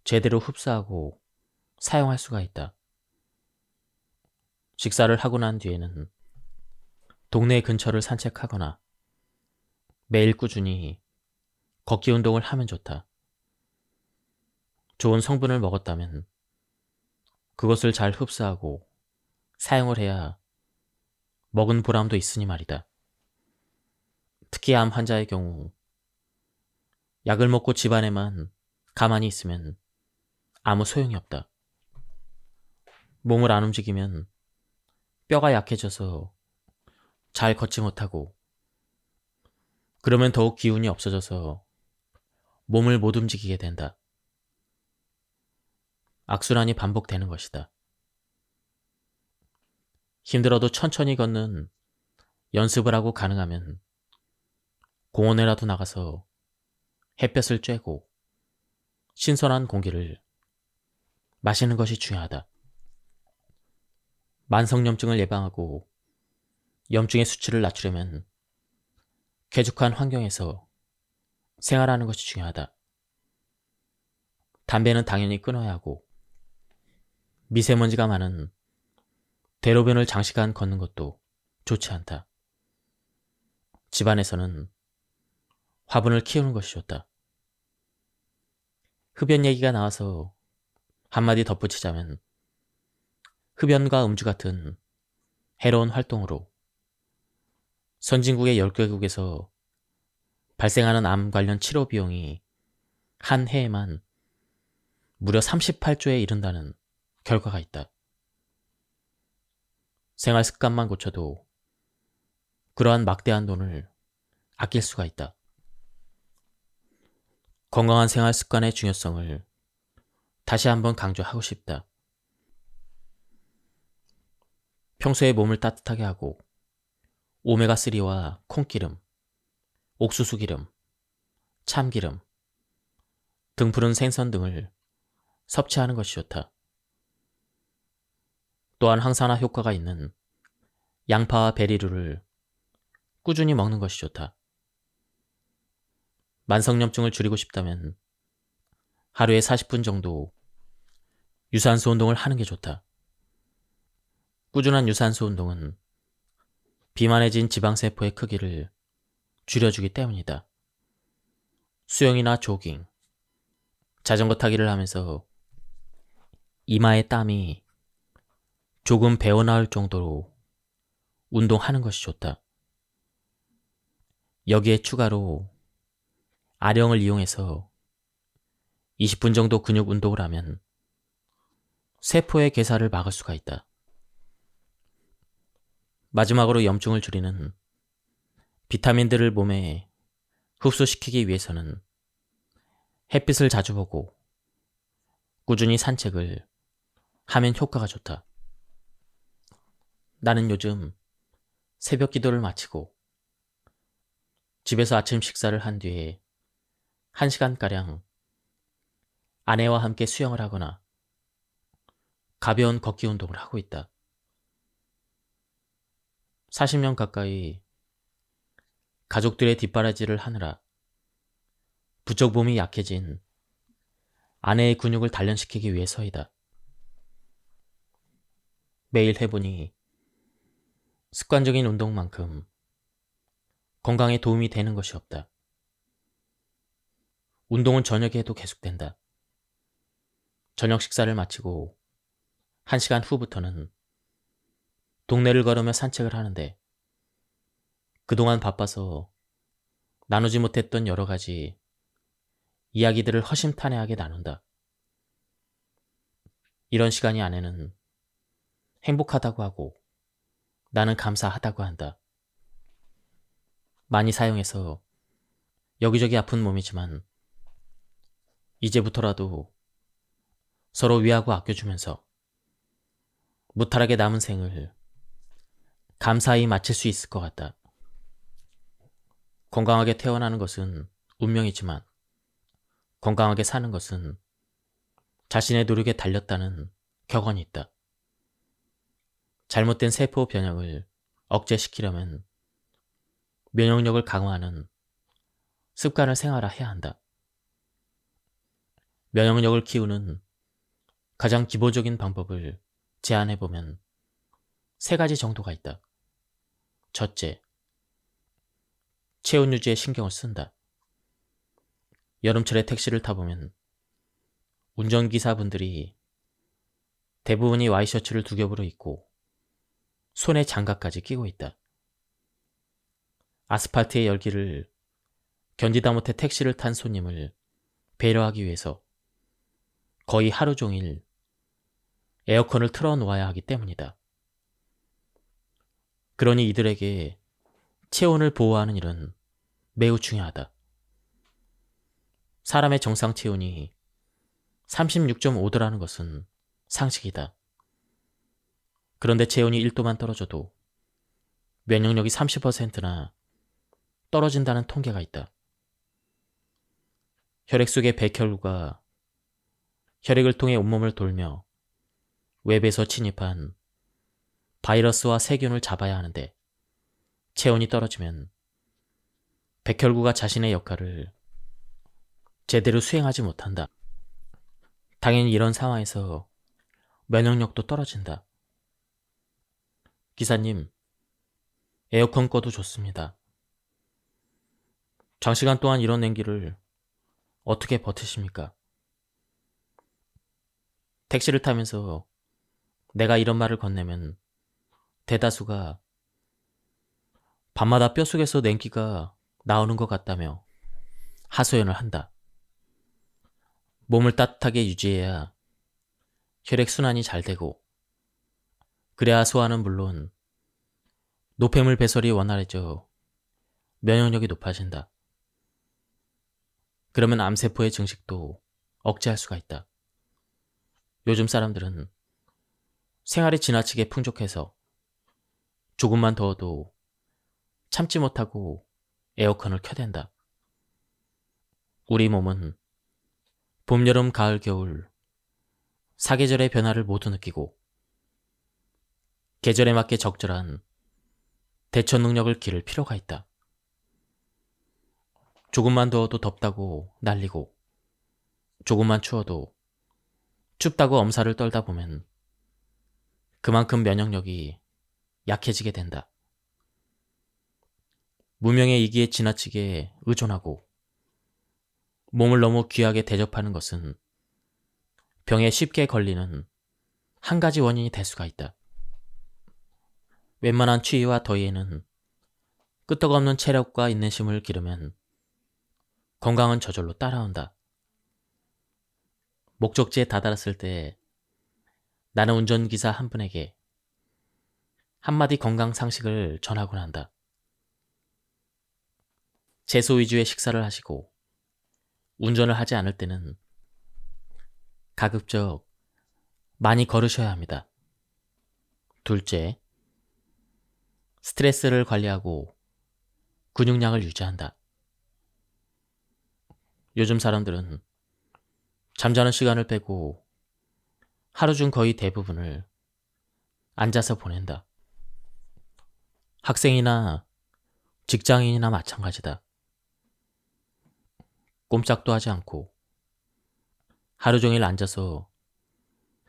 제대로 흡수하고 사용할 수가 있다. 식사를 하고 난 뒤에는 동네 근처를 산책하거나 매일 꾸준히 걷기 운동을 하면 좋다. 좋은 성분을 먹었다면 그것을 잘 흡수하고 사용을 해야 먹은 보람도 있으니 말이다. 특히 암 환자의 경우 약을 먹고 집안에만 가만히 있으면 아무 소용이 없다. 몸을 안 움직이면 뼈가 약해져서 잘 걷지 못하고 그러면 더욱 기운이 없어져서 몸을 못 움직이게 된다. 악순환이 반복되는 것이다. 힘들어도 천천히 걷는 연습을 하고 가능하면 공원에라도 나가서 햇볕을 쬐고 신선한 공기를 마시는 것이 중요하다. 만성염증을 예방하고 염증의 수치를 낮추려면 쾌적한 환경에서 생활하는 것이 중요하다. 담배는 당연히 끊어야 하고 미세먼지가 많은 대로변을 장시간 걷는 것도 좋지 않다. 집안에서는 화분을 키우는 것이 좋다. 흡연 얘기가 나와서 한마디 덧붙이자면 흡연과 음주 같은 해로운 활동으로 선진국의 10개국에서 발생하는 암 관련 치료 비용이 한 해에만 무려 38조에 이른다는 결과가 있다. 생활 습관만 고쳐도 그러한 막대한 돈을 아낄 수가 있다. 건강한 생활 습관의 중요성을 다시 한번 강조하고 싶다. 평소에 몸을 따뜻하게 하고 오메가3와 콩기름, 옥수수 기름, 참기름, 등푸른 생선 등을 섭취하는 것이 좋다. 또한 항산화 효과가 있는 양파와 베리류를 꾸준히 먹는 것이 좋다. 만성염증을 줄이고 싶다면 하루에 40분 정도 유산소 운동을 하는 게 좋다. 꾸준한 유산소 운동은 비만해진 지방세포의 크기를 줄여주기 때문이다. 수영이나 조깅, 자전거 타기를 하면서 이마에 땀이 조금 배어나올 정도로 운동하는 것이 좋다. 여기에 추가로 아령을 이용해서 20분 정도 근육 운동을 하면 세포의 괴사를 막을 수가 있다. 마지막으로 염증을 줄이는 비타민들을 몸에 흡수시키기 위해서는 햇빛을 자주 보고 꾸준히 산책을 하면 효과가 좋다. 나는 요즘 새벽 기도를 마치고 집에서 아침 식사를 한 뒤에 1시간가량 아내와 함께 수영을 하거나 가벼운 걷기 운동을 하고 있다. 40년 가까이 가족들의 뒷바라지를 하느라 부쩍 몸이 약해진 아내의 근육을 단련시키기 위해서이다. 매일 해보니 습관적인 운동만큼 건강에 도움이 되는 것이 없다. 운동은 저녁에 해도 계속된다. 저녁 식사를 마치고 1시간 후부터는 동네를 걸으며 산책을 하는데 그동안 바빠서 나누지 못했던 여러 가지 이야기들을 허심탄회하게 나눈다. 이런 시간이 아내는 행복하다고 하고 나는 감사하다고 한다. 많이 사용해서 여기저기 아픈 몸이지만 이제부터라도 서로 위하고 아껴주면서 무탈하게 남은 생을 감사히 마칠 수 있을 것 같다. 건강하게 태어나는 것은 운명이지만 건강하게 사는 것은 자신의 노력에 달렸다는 격언이 있다. 잘못된 세포 변형을 억제시키려면 면역력을 강화하는 습관을 생활화해야 한다. 면역력을 키우는 가장 기본적인 방법을 제안해보면 3가지 정도가 있다. 첫째, 체온 유지에 신경을 쓴다. 여름철에 택시를 타보면 운전기사분들이 대부분이 와이셔츠를 2겹으로 입고 손에 장갑까지 끼고 있다. 아스팔트의 열기를 견디다 못해 택시를 탄 손님을 배려하기 위해서 거의 하루 종일 에어컨을 틀어놓아야 하기 때문이다. 그러니 이들에게 체온을 보호하는 일은 매우 중요하다. 사람의 정상 체온이 36.5도라는 것은 상식이다. 그런데 체온이 1도만 떨어져도 면역력이 30%나 떨어진다는 통계가 있다. 혈액 속의 백혈구가 혈액을 통해 온몸을 돌며 외부에서 침입한 바이러스와 세균을 잡아야 하는데 체온이 떨어지면 백혈구가 자신의 역할을 제대로 수행하지 못한다. 당연히 이런 상황에서 면역력도 떨어진다. 기사님, 에어컨 꺼도 좋습니다. 장시간 동안 이런 냉기를 어떻게 버티십니까? 택시를 타면서 내가 이런 말을 건네면 대다수가 밤마다 뼛속에서 냉기가 나오는 것 같다며 하소연을 한다. 몸을 따뜻하게 유지해야 혈액순환이 잘 되고 그래야 소화는 물론 노폐물 배설이 원활해져 면역력이 높아진다. 그러면 암세포의 증식도 억제할 수가 있다. 요즘 사람들은 생활이 지나치게 풍족해서 조금만 더워도 참지 못하고 에어컨을 켜댄다. 우리 몸은 봄, 여름, 가을, 겨울 4계절의 변화를 모두 느끼고 계절에 맞게 적절한 대처 능력을 기를 필요가 있다. 조금만 더워도 덥다고 난리고, 조금만 추워도 춥다고 엄살을 떨다 보면 그만큼 면역력이 약해지게 된다. 무명의 이기에 지나치게 의존하고 몸을 너무 귀하게 대접하는 것은 병에 쉽게 걸리는 한 가지 원인이 될 수가 있다. 웬만한 추위와 더위에는 끄떡없는 체력과 인내심을 기르면 건강은 저절로 따라온다. 목적지에 다다랐을 때 나는 운전기사 한 분에게 한마디 건강 상식을 전하곤 한다. 채소 위주의 식사를 하시고 운전을 하지 않을 때는 가급적 많이 걸으셔야 합니다. 둘째, 스트레스를 관리하고 근육량을 유지한다. 요즘 사람들은 잠자는 시간을 빼고 하루 중 거의 대부분을 앉아서 보낸다. 학생이나 직장인이나 마찬가지다. 꼼짝도 하지 않고 하루 종일 앉아서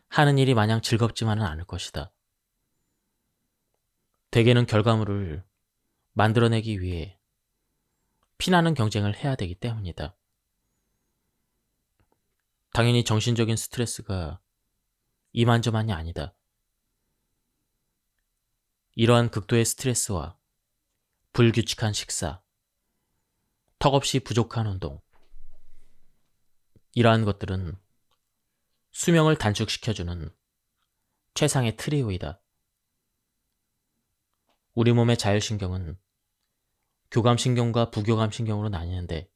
하는 일이 마냥 즐겁지만은 않을 것이다. 대개는 결과물을 만들어내기 위해 피나는 경쟁을 해야 되기 때문이다. 당연히 정신적인 스트레스가 이만저만이 아니다. 이러한 극도의 스트레스와 불규칙한 식사, 턱없이 부족한 운동, 이러한 것들은 수명을 단축시켜주는 최상의 트리오이다. 우리 몸의 자율신경은 교감신경과 부교감신경으로 나뉘는데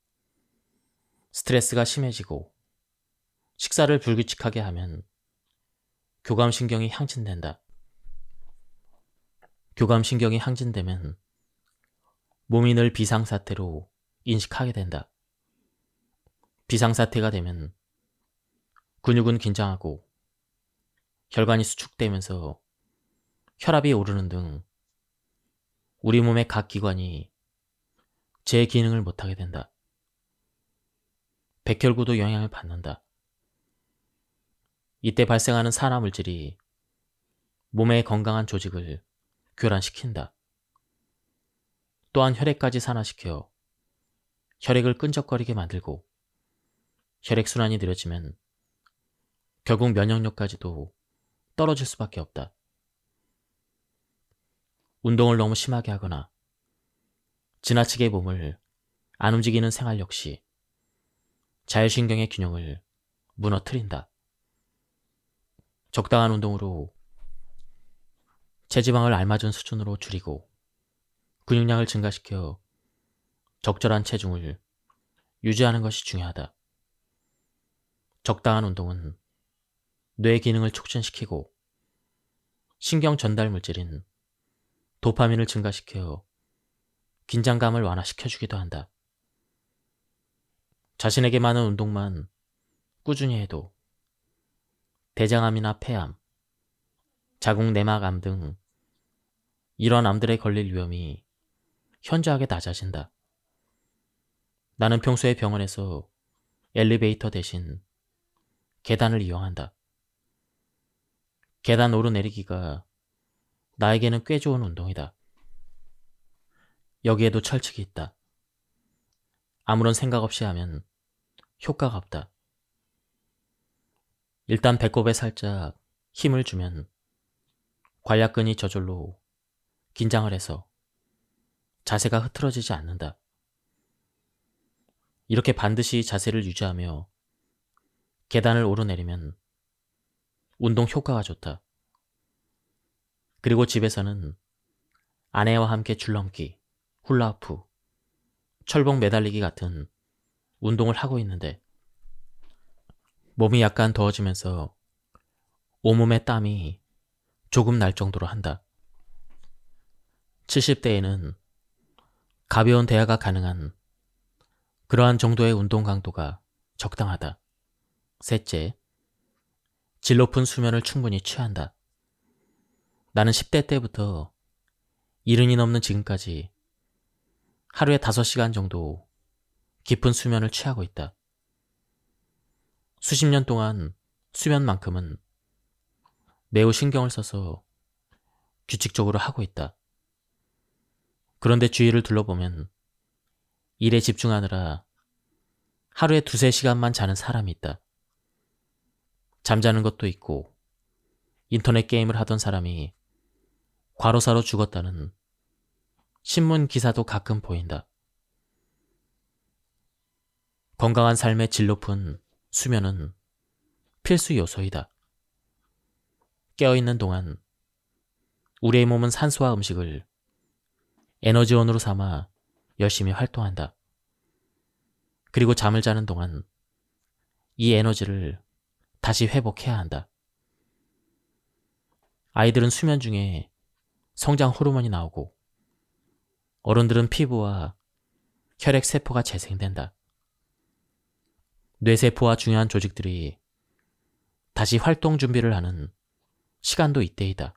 스트레스가 심해지고 식사를 불규칙하게 하면 교감신경이 항진된다. 교감신경이 항진되면 몸이 늘 비상사태로 인식하게 된다. 비상사태가 되면 근육은 긴장하고 혈관이 수축되면서 혈압이 오르는 등 우리 몸의 각 기관이 제 기능을 못하게 된다. 백혈구도 영향을 받는다. 이때 발생하는 산화물질이 몸의 건강한 조직을 교란시킨다. 또한 혈액까지 산화시켜 혈액을 끈적거리게 만들고 혈액순환이 느려지면 결국 면역력까지도 떨어질 수밖에 없다. 운동을 너무 심하게 하거나 지나치게 몸을 안 움직이는 생활 역시 자율신경의 균형을 무너뜨린다. 적당한 운동으로 체지방을 알맞은 수준으로 줄이고 근육량을 증가시켜 적절한 체중을 유지하는 것이 중요하다. 적당한 운동은 뇌 기능을 촉진시키고 신경 전달 물질인 도파민을 증가시켜 긴장감을 완화시켜주기도 한다. 자신에게 맞는 운동만 꾸준히 해도 대장암이나 폐암, 자궁 내막암 등 이런 암들에 걸릴 위험이 현저하게 낮아진다. 나는 평소에 병원에서 엘리베이터 대신 계단을 이용한다. 계단 오르내리기가 나에게는 꽤 좋은 운동이다. 여기에도 철칙이 있다. 아무런 생각 없이 하면 효과가 없다. 일단 배꼽에 살짝 힘을 주면 관략근이 저절로 긴장을 해서 자세가 흐트러지지 않는다. 이렇게 반드시 자세를 유지하며 계단을 오르내리면 운동 효과가 좋다. 그리고 집에서는 아내와 함께 줄넘기, 훌라후프, 철봉 매달리기 같은 운동을 하고 있는데 몸이 약간 더워지면서 온몸에 땀이 조금 날 정도로 한다. 70대에는 가벼운 대화가 가능한 그러한 정도의 운동 강도가 적당하다. 셋째, 질 높은 수면을 충분히 취한다. 나는 10대 때부터 70이 넘는 지금까지 하루에 5시간 정도 깊은 수면을 취하고 있다. 수십 년 동안 수면만큼은 매우 신경을 써서 규칙적으로 하고 있다. 그런데 주위를 둘러보면 일에 집중하느라 하루에 2~3시간만 자는 사람이 있다. 잠자는 것도 있고 인터넷 게임을 하던 사람이 과로사로 죽었다는 신문 기사도 가끔 보인다. 건강한 삶의 질 높은 수면은 필수 요소이다. 깨어있는 동안 우리의 몸은 산소와 음식을 에너지원으로 삼아 열심히 활동한다. 그리고 잠을 자는 동안 이 에너지를 다시 회복해야 한다. 아이들은 수면 중에 성장 호르몬이 나오고 어른들은 피부와 혈액 세포가 재생된다. 뇌세포와 중요한 조직들이 다시 활동 준비를 하는 시간도 이때이다.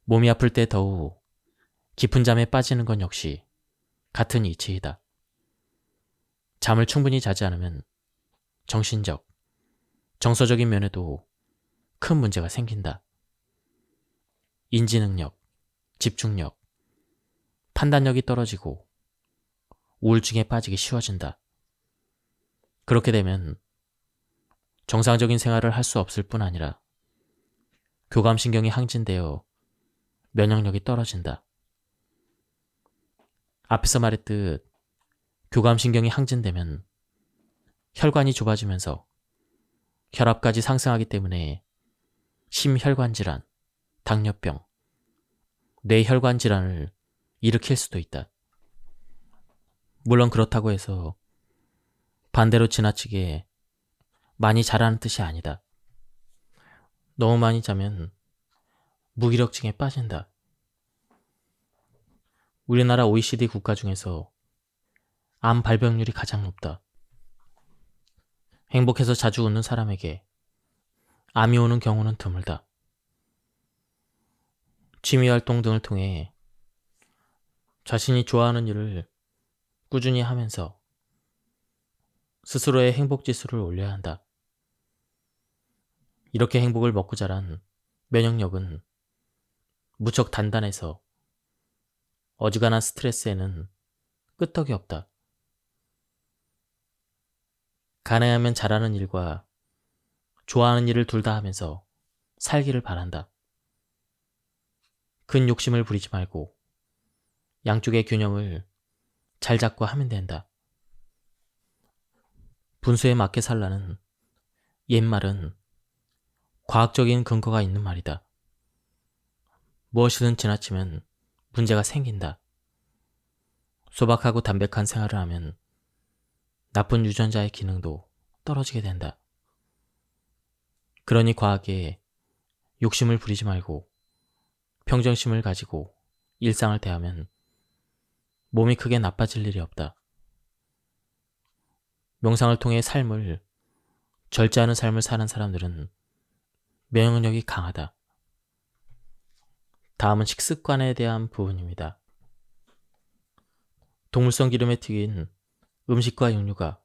몸이 아플 때 더욱 깊은 잠에 빠지는 건 역시 같은 이치이다. 잠을 충분히 자지 않으면 정신적, 정서적인 면에도 큰 문제가 생긴다. 인지능력, 집중력, 판단력이 떨어지고 우울증에 빠지기 쉬워진다. 그렇게 되면 정상적인 생활을 할 수 없을 뿐 아니라 교감신경이 항진되어 면역력이 떨어진다. 앞에서 말했듯 교감신경이 항진되면 혈관이 좁아지면서 혈압까지 상승하기 때문에 심혈관 질환, 당뇨병, 뇌혈관 질환을 일으킬 수도 있다. 물론 그렇다고 해서 반대로 지나치게 많이 자라는 뜻이 아니다. 너무 많이 자면 무기력증에 빠진다. 우리나라 OECD 국가 중에서 암 발병률이 가장 높다. 행복해서 자주 웃는 사람에게 암이 오는 경우는 드물다. 취미활동 등을 통해 자신이 좋아하는 일을 꾸준히 하면서 스스로의 행복지수를 올려야 한다. 이렇게 행복을 먹고 자란 면역력은 무척 단단해서 어지간한 스트레스에는 끄떡이 없다. 가능하면 잘하는 일과 좋아하는 일을 둘 다 하면서 살기를 바란다. 큰 욕심을 부리지 말고 양쪽의 균형을 잘 잡고 하면 된다. 분수에 맞게 살라는 옛말은 과학적인 근거가 있는 말이다. 무엇이든 지나치면 문제가 생긴다. 소박하고 담백한 생활을 하면 나쁜 유전자의 기능도 떨어지게 된다. 그러니 과하게 욕심을 부리지 말고 평정심을 가지고 일상을 대하면 몸이 크게 나빠질 일이 없다. 명상을 통해 삶을 절제하는 삶을 사는 사람들은 면역력이 강하다. 다음은 식습관에 대한 부분입니다. 동물성 기름에 튀긴 음식과 육류가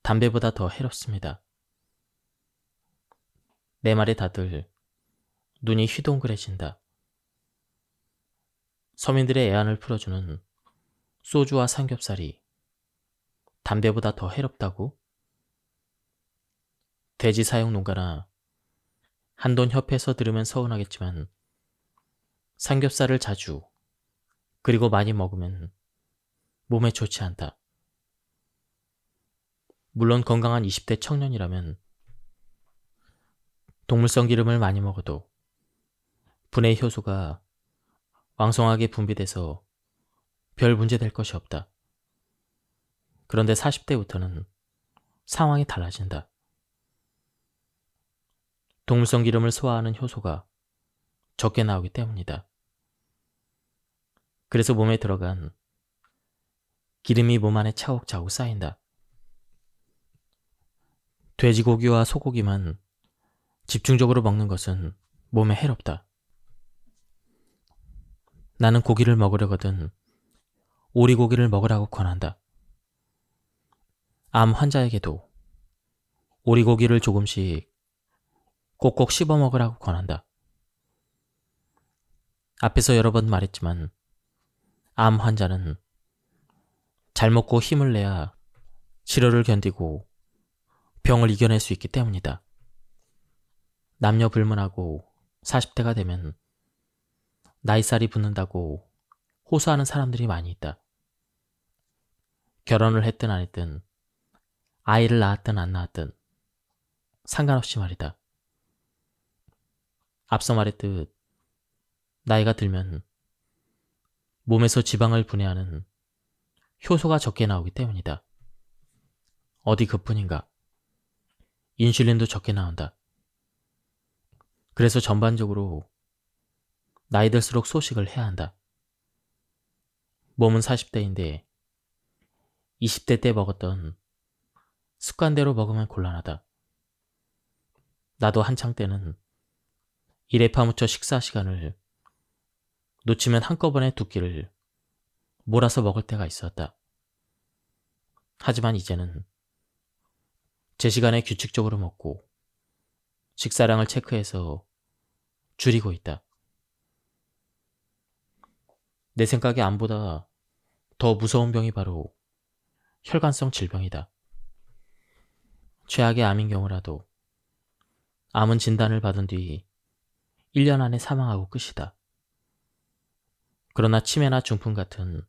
담배보다 더 해롭습니다. 내 말에 다들 눈이 휘둥그레진다. 서민들의 애안을 풀어주는 소주와 삼겹살이 담배보다 더 해롭다고? 돼지 사육 농가나 한돈 협회에서 들으면 서운하겠지만 삼겹살을 자주 그리고 많이 먹으면 몸에 좋지 않다. 물론 건강한 20대 청년이라면 동물성 기름을 많이 먹어도 분해 효소가 왕성하게 분비돼서 별 문제 될 것이 없다. 그런데 40대부터는 상황이 달라진다. 동물성 기름을 소화하는 효소가 적게 나오기 때문이다. 그래서 몸에 들어간 기름이 몸 안에 차곡차곡 쌓인다. 돼지고기와 소고기만 집중적으로 먹는 것은 몸에 해롭다. 나는 고기를 먹으려거든 오리고기를 먹으라고 권한다. 암 환자에게도 오리고기를 조금씩 꼭꼭 씹어 먹으라고 권한다. 앞에서 여러 번 말했지만 암 환자는 잘 먹고 힘을 내야 치료를 견디고 병을 이겨낼 수 있기 때문이다. 남녀 불문하고 40대가 되면 나이살이 붙는다고 호소하는 사람들이 많이 있다. 결혼을 했든 안 했든 아이를 낳았든 안 낳았든 상관없이 말이다. 앞서 말했듯 나이가 들면 몸에서 지방을 분해하는 효소가 적게 나오기 때문이다. 어디 그뿐인가. 인슐린도 적게 나온다. 그래서 전반적으로 나이 들수록 소식을 해야 한다. 몸은 40대인데 20대 때 먹었던 습관대로 먹으면 곤란하다. 나도 한창 때는 일에 파묻혀 식사 시간을 놓치면 한꺼번에 두 끼를 몰아서 먹을 때가 있었다. 하지만 이제는 제 시간에 규칙적으로 먹고 식사량을 체크해서 줄이고 있다. 내 생각에 암보다 더 무서운 병이 바로 혈관성 질병이다. 최악의 암인 경우라도 암은 진단을 받은 뒤 1년 안에 사망하고 끝이다. 그러나 치매나 중풍 같은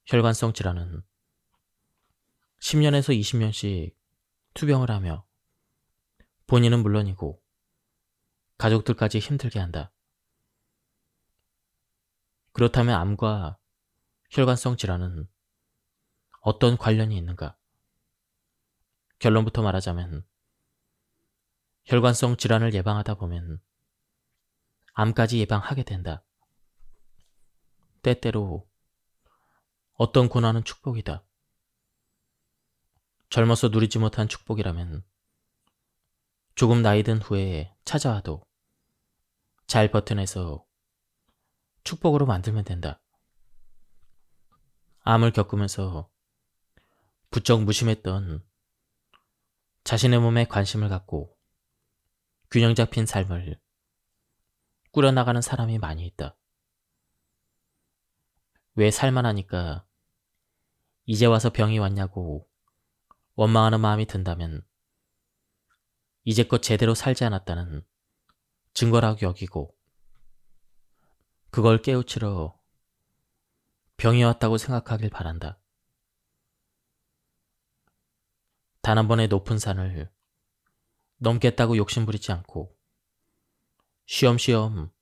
혈관성 질환은 10년에서 20년씩 투병을 하며 본인은 물론이고 가족들까지 힘들게 한다. 그렇다면 암과 혈관성 질환은 어떤 관련이 있는가? 결론부터 말하자면 혈관성 질환을 예방하다 보면 암까지 예방하게 된다. 때때로 어떤 고난은 축복이다. 젊어서 누리지 못한 축복이라면 조금 나이 든 후에 찾아와도 잘 버텨내서 축복으로 만들면 된다. 암을 겪으면서 부쩍 무심했던 자신의 몸에 관심을 갖고 균형 잡힌 삶을 꾸려나가는 사람이 많이 있다. 왜 살만하니까 이제 와서 병이 왔냐고 원망하는 마음이 든다면 이제껏 제대로 살지 않았다는 증거라고 여기고 그걸 깨우치러 병이 왔다고 생각하길 바란다. 단 한 번의 높은 산을 넘겠다고 욕심부리지 않고 쉬엄쉬엄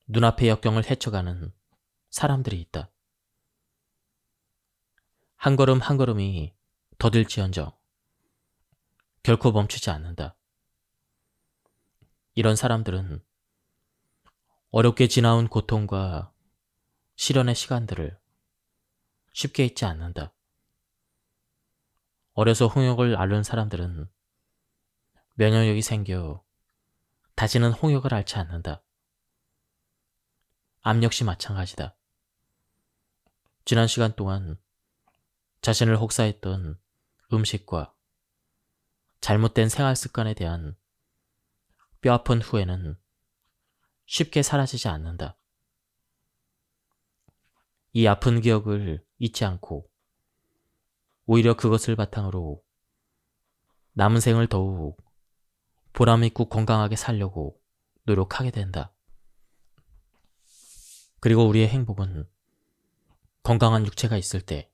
눈앞의 역경을 헤쳐가는 사람들이 있다. 한 걸음 한 걸음이 더딜지언정 결코 멈추지 않는다. 이런 사람들은 어렵게 지나온 고통과 시련의 시간들을 쉽게 잊지 않는다. 어려서 홍역을 앓는 사람들은 면역력이 생겨 다시는 홍역을 앓지 않는다. 암 역시 마찬가지다. 지난 시간 동안 자신을 혹사했던 음식과 잘못된 생활 습관에 대한 뼈아픈 후회는 쉽게 사라지지 않는다. 이 아픈 기억을 잊지 않고 오히려 그것을 바탕으로 남은 생을 더욱 보람있고 건강하게 살려고 노력하게 된다. 그리고 우리의 행복은 건강한 육체가 있을 때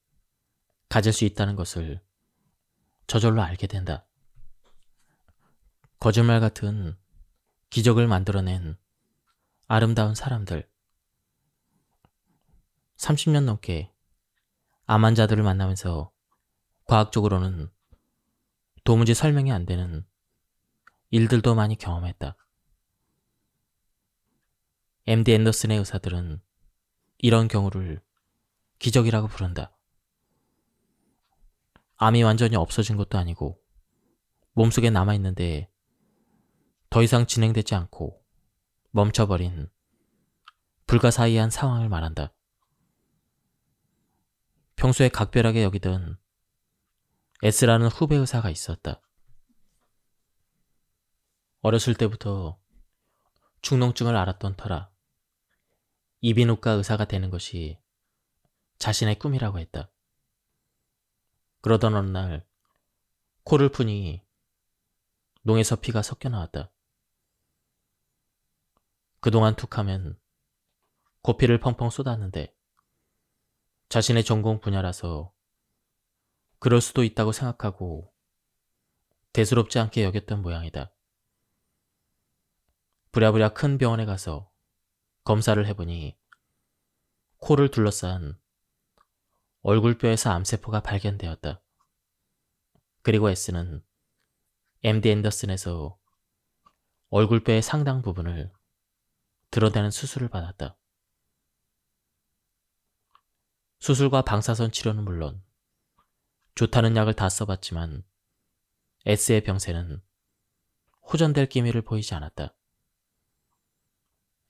가질 수 있다는 것을 저절로 알게 된다. 거짓말 같은 기적을 만들어낸 아름다운 사람들. 30년 넘게 암 환자들을 만나면서 과학적으로는 도무지 설명이 안 되는 일들도 많이 경험했다. MD 앤더슨의 의사들은 이런 경우를 기적이라고 부른다. 암이 완전히 없어진 것도 아니고 몸속에 남아있는데 더 이상 진행되지 않고 멈춰버린 불가사의한 상황을 말한다. 평소에 각별하게 여기던 S라는 후배 의사가 있었다. 어렸을 때부터 축농증을 앓았던 터라 이비인후과 의사가 되는 것이 자신의 꿈이라고 했다. 그러던 어느 날 코를 푸니 농에서 피가 섞여 나왔다. 그동안 툭하면 고피를 펑펑 쏟았는데 자신의 전공 분야라서 그럴 수도 있다고 생각하고 대수롭지 않게 여겼던 모양이다. 부랴부랴 큰 병원에 가서 검사를 해보니 코를 둘러싼 얼굴뼈에서 암세포가 발견되었다. 그리고 S는 MD 앤더슨에서 얼굴뼈의 상당 부분을 드러내는 수술을 받았다. 수술과 방사선 치료는 물론 좋다는 약을 다 써봤지만 S의 병세는 호전될 기미를 보이지 않았다.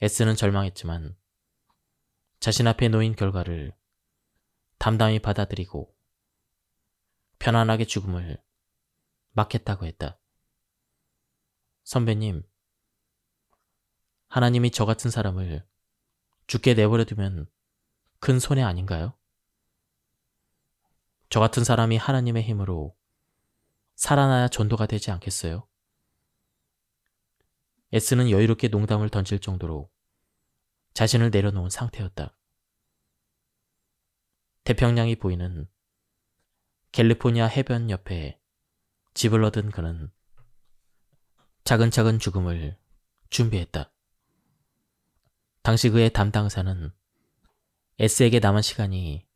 S는 절망했지만 자신 앞에 놓인 결과를 담담히 받아들이고 편안하게 죽음을 맞겠다고 했다. 선배님, 하나님이 저 같은 사람을 죽게 내버려두면 큰 손해 아닌가요? 저 같은 사람이 하나님의 힘으로 살아나야 전도가 되지 않겠어요? S는 여유롭게 농담을 던질 정도로 자신을 내려놓은 상태였다. 태평양이 보이는 캘리포니아 해변 옆에 집을 얻은 그는 차근차근 죽음을 준비했다. 당시 그의 담당사는 S에게 남은 시간이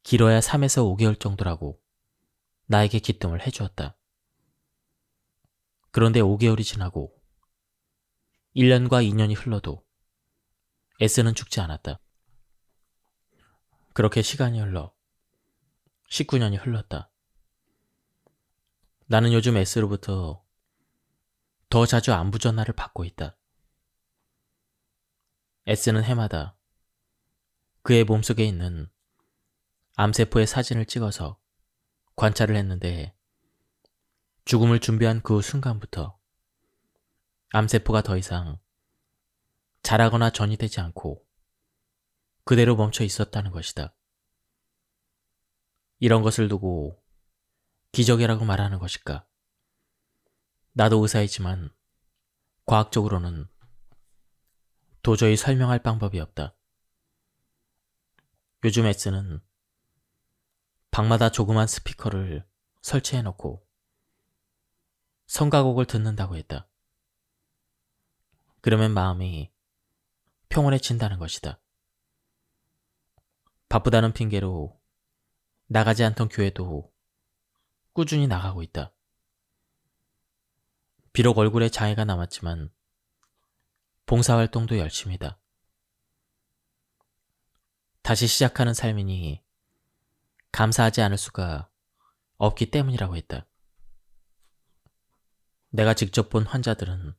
길어야 3에서 5개월 정도라고 나에게 기뜸을 해주었다. 그런데 5개월이 지나고 1년과 2년이 흘러도 S는 죽지 않았다. 그렇게 시간이 흘러 19년이 흘렀다. 나는 요즘 S로부터 더 자주 안부 전화를 받고 있다. S는 해마다 그의 몸속에 있는 암세포의 사진을 찍어서 관찰을 했는데 죽음을 준비한 그 순간부터 암세포가 더 이상 자라거나 전이되지 않고 그대로 멈춰 있었다는 것이다. 이런 것을 두고 기적이라고 말하는 것일까? 나도 의사이지만 과학적으로는 도저히 설명할 방법이 없다. 요즘 S는 방마다 조그만 스피커를 설치해놓고 성가곡을 듣는다고 했다. 그러면 마음이 평온해진다는 것이다. 바쁘다는 핑계로 나가지 않던 교회도 꾸준히 나가고 있다. 비록 얼굴에 장애가 남았지만 봉사활동도 열심히다. 다시 시작하는 삶이니 감사하지 않을 수가 없기 때문이라고 했다. 내가 직접 본 환자들은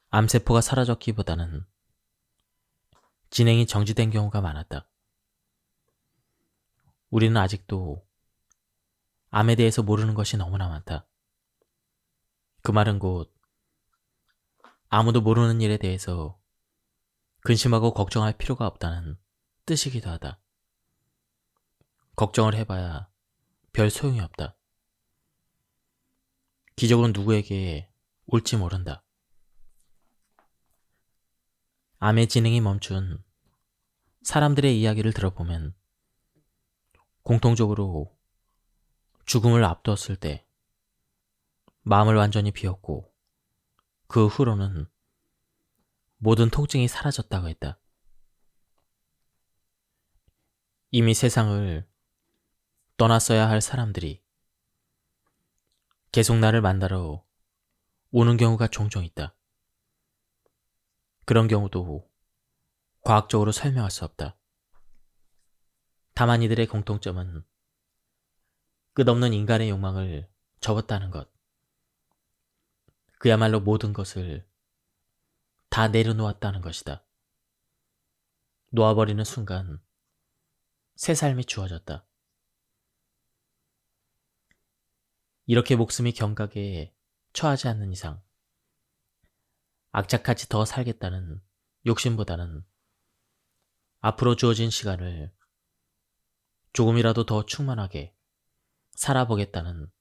암세포가 사라졌기보다는 진행이 정지된 경우가 많았다. 우리는 아직도 암에 대해서 모르는 것이 너무나 많다. 그 말은 곧 아무도 모르는 일에 대해서 근심하고 걱정할 필요가 없다는 뜻이기도 하다. 걱정을 해봐야 별 소용이 없다. 기적은 누구에게 올지 모른다. 암의 진행이 멈춘 사람들의 이야기를 들어보면 공통적으로 죽음을 앞두었을 때 마음을 완전히 비웠고 그 후로는 모든 통증이 사라졌다고 했다. 이미 세상을 떠났어야 할 사람들이 계속 나를 만나러 오는 경우가 종종 있다. 그런 경우도 과학적으로 설명할 수 없다. 다만 이들의 공통점은 끝없는 인간의 욕망을 접었다는 것. 그야말로 모든 것을 다 내려놓았다는 것이다. 놓아버리는 순간 새 삶이 주어졌다. 이렇게 목숨이 경각에 처하지 않는 이상 악착같이 더 살겠다는 욕심보다는 앞으로 주어진 시간을 조금이라도 더 충만하게 살아보겠다는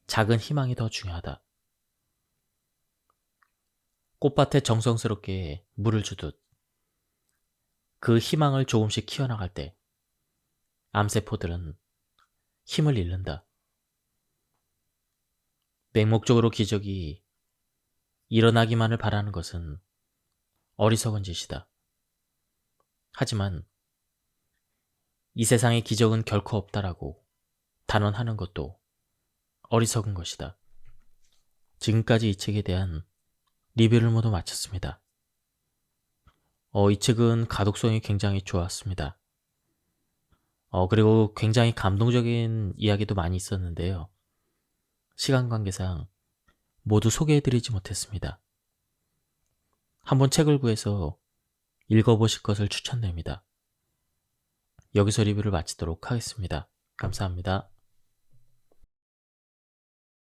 작은 희망이 더 중요하다. 꽃밭에 정성스럽게 물을 주듯 그 희망을 조금씩 키워나갈 때 암세포들은 힘을 잃는다. 맹목적으로 기적이 일어나기만을 바라는 것은 어리석은 짓이다. 하지만 이 세상에 기적은 결코 없다라고 단언하는 것도 어리석은 것이다. 지금까지 이 책에 대한 리뷰를 모두 마쳤습니다. 이 책은 가독성이 굉장히 좋았습니다. 그리고 굉장히 감동적인 이야기도 많이 있었는데요. 시간 관계상 모두 소개해드리지 못했습니다. 한번 책을 구해서 읽어보실 것을 추천드립니다. 여기서 리뷰를 마치도록 하겠습니다. 감사합니다.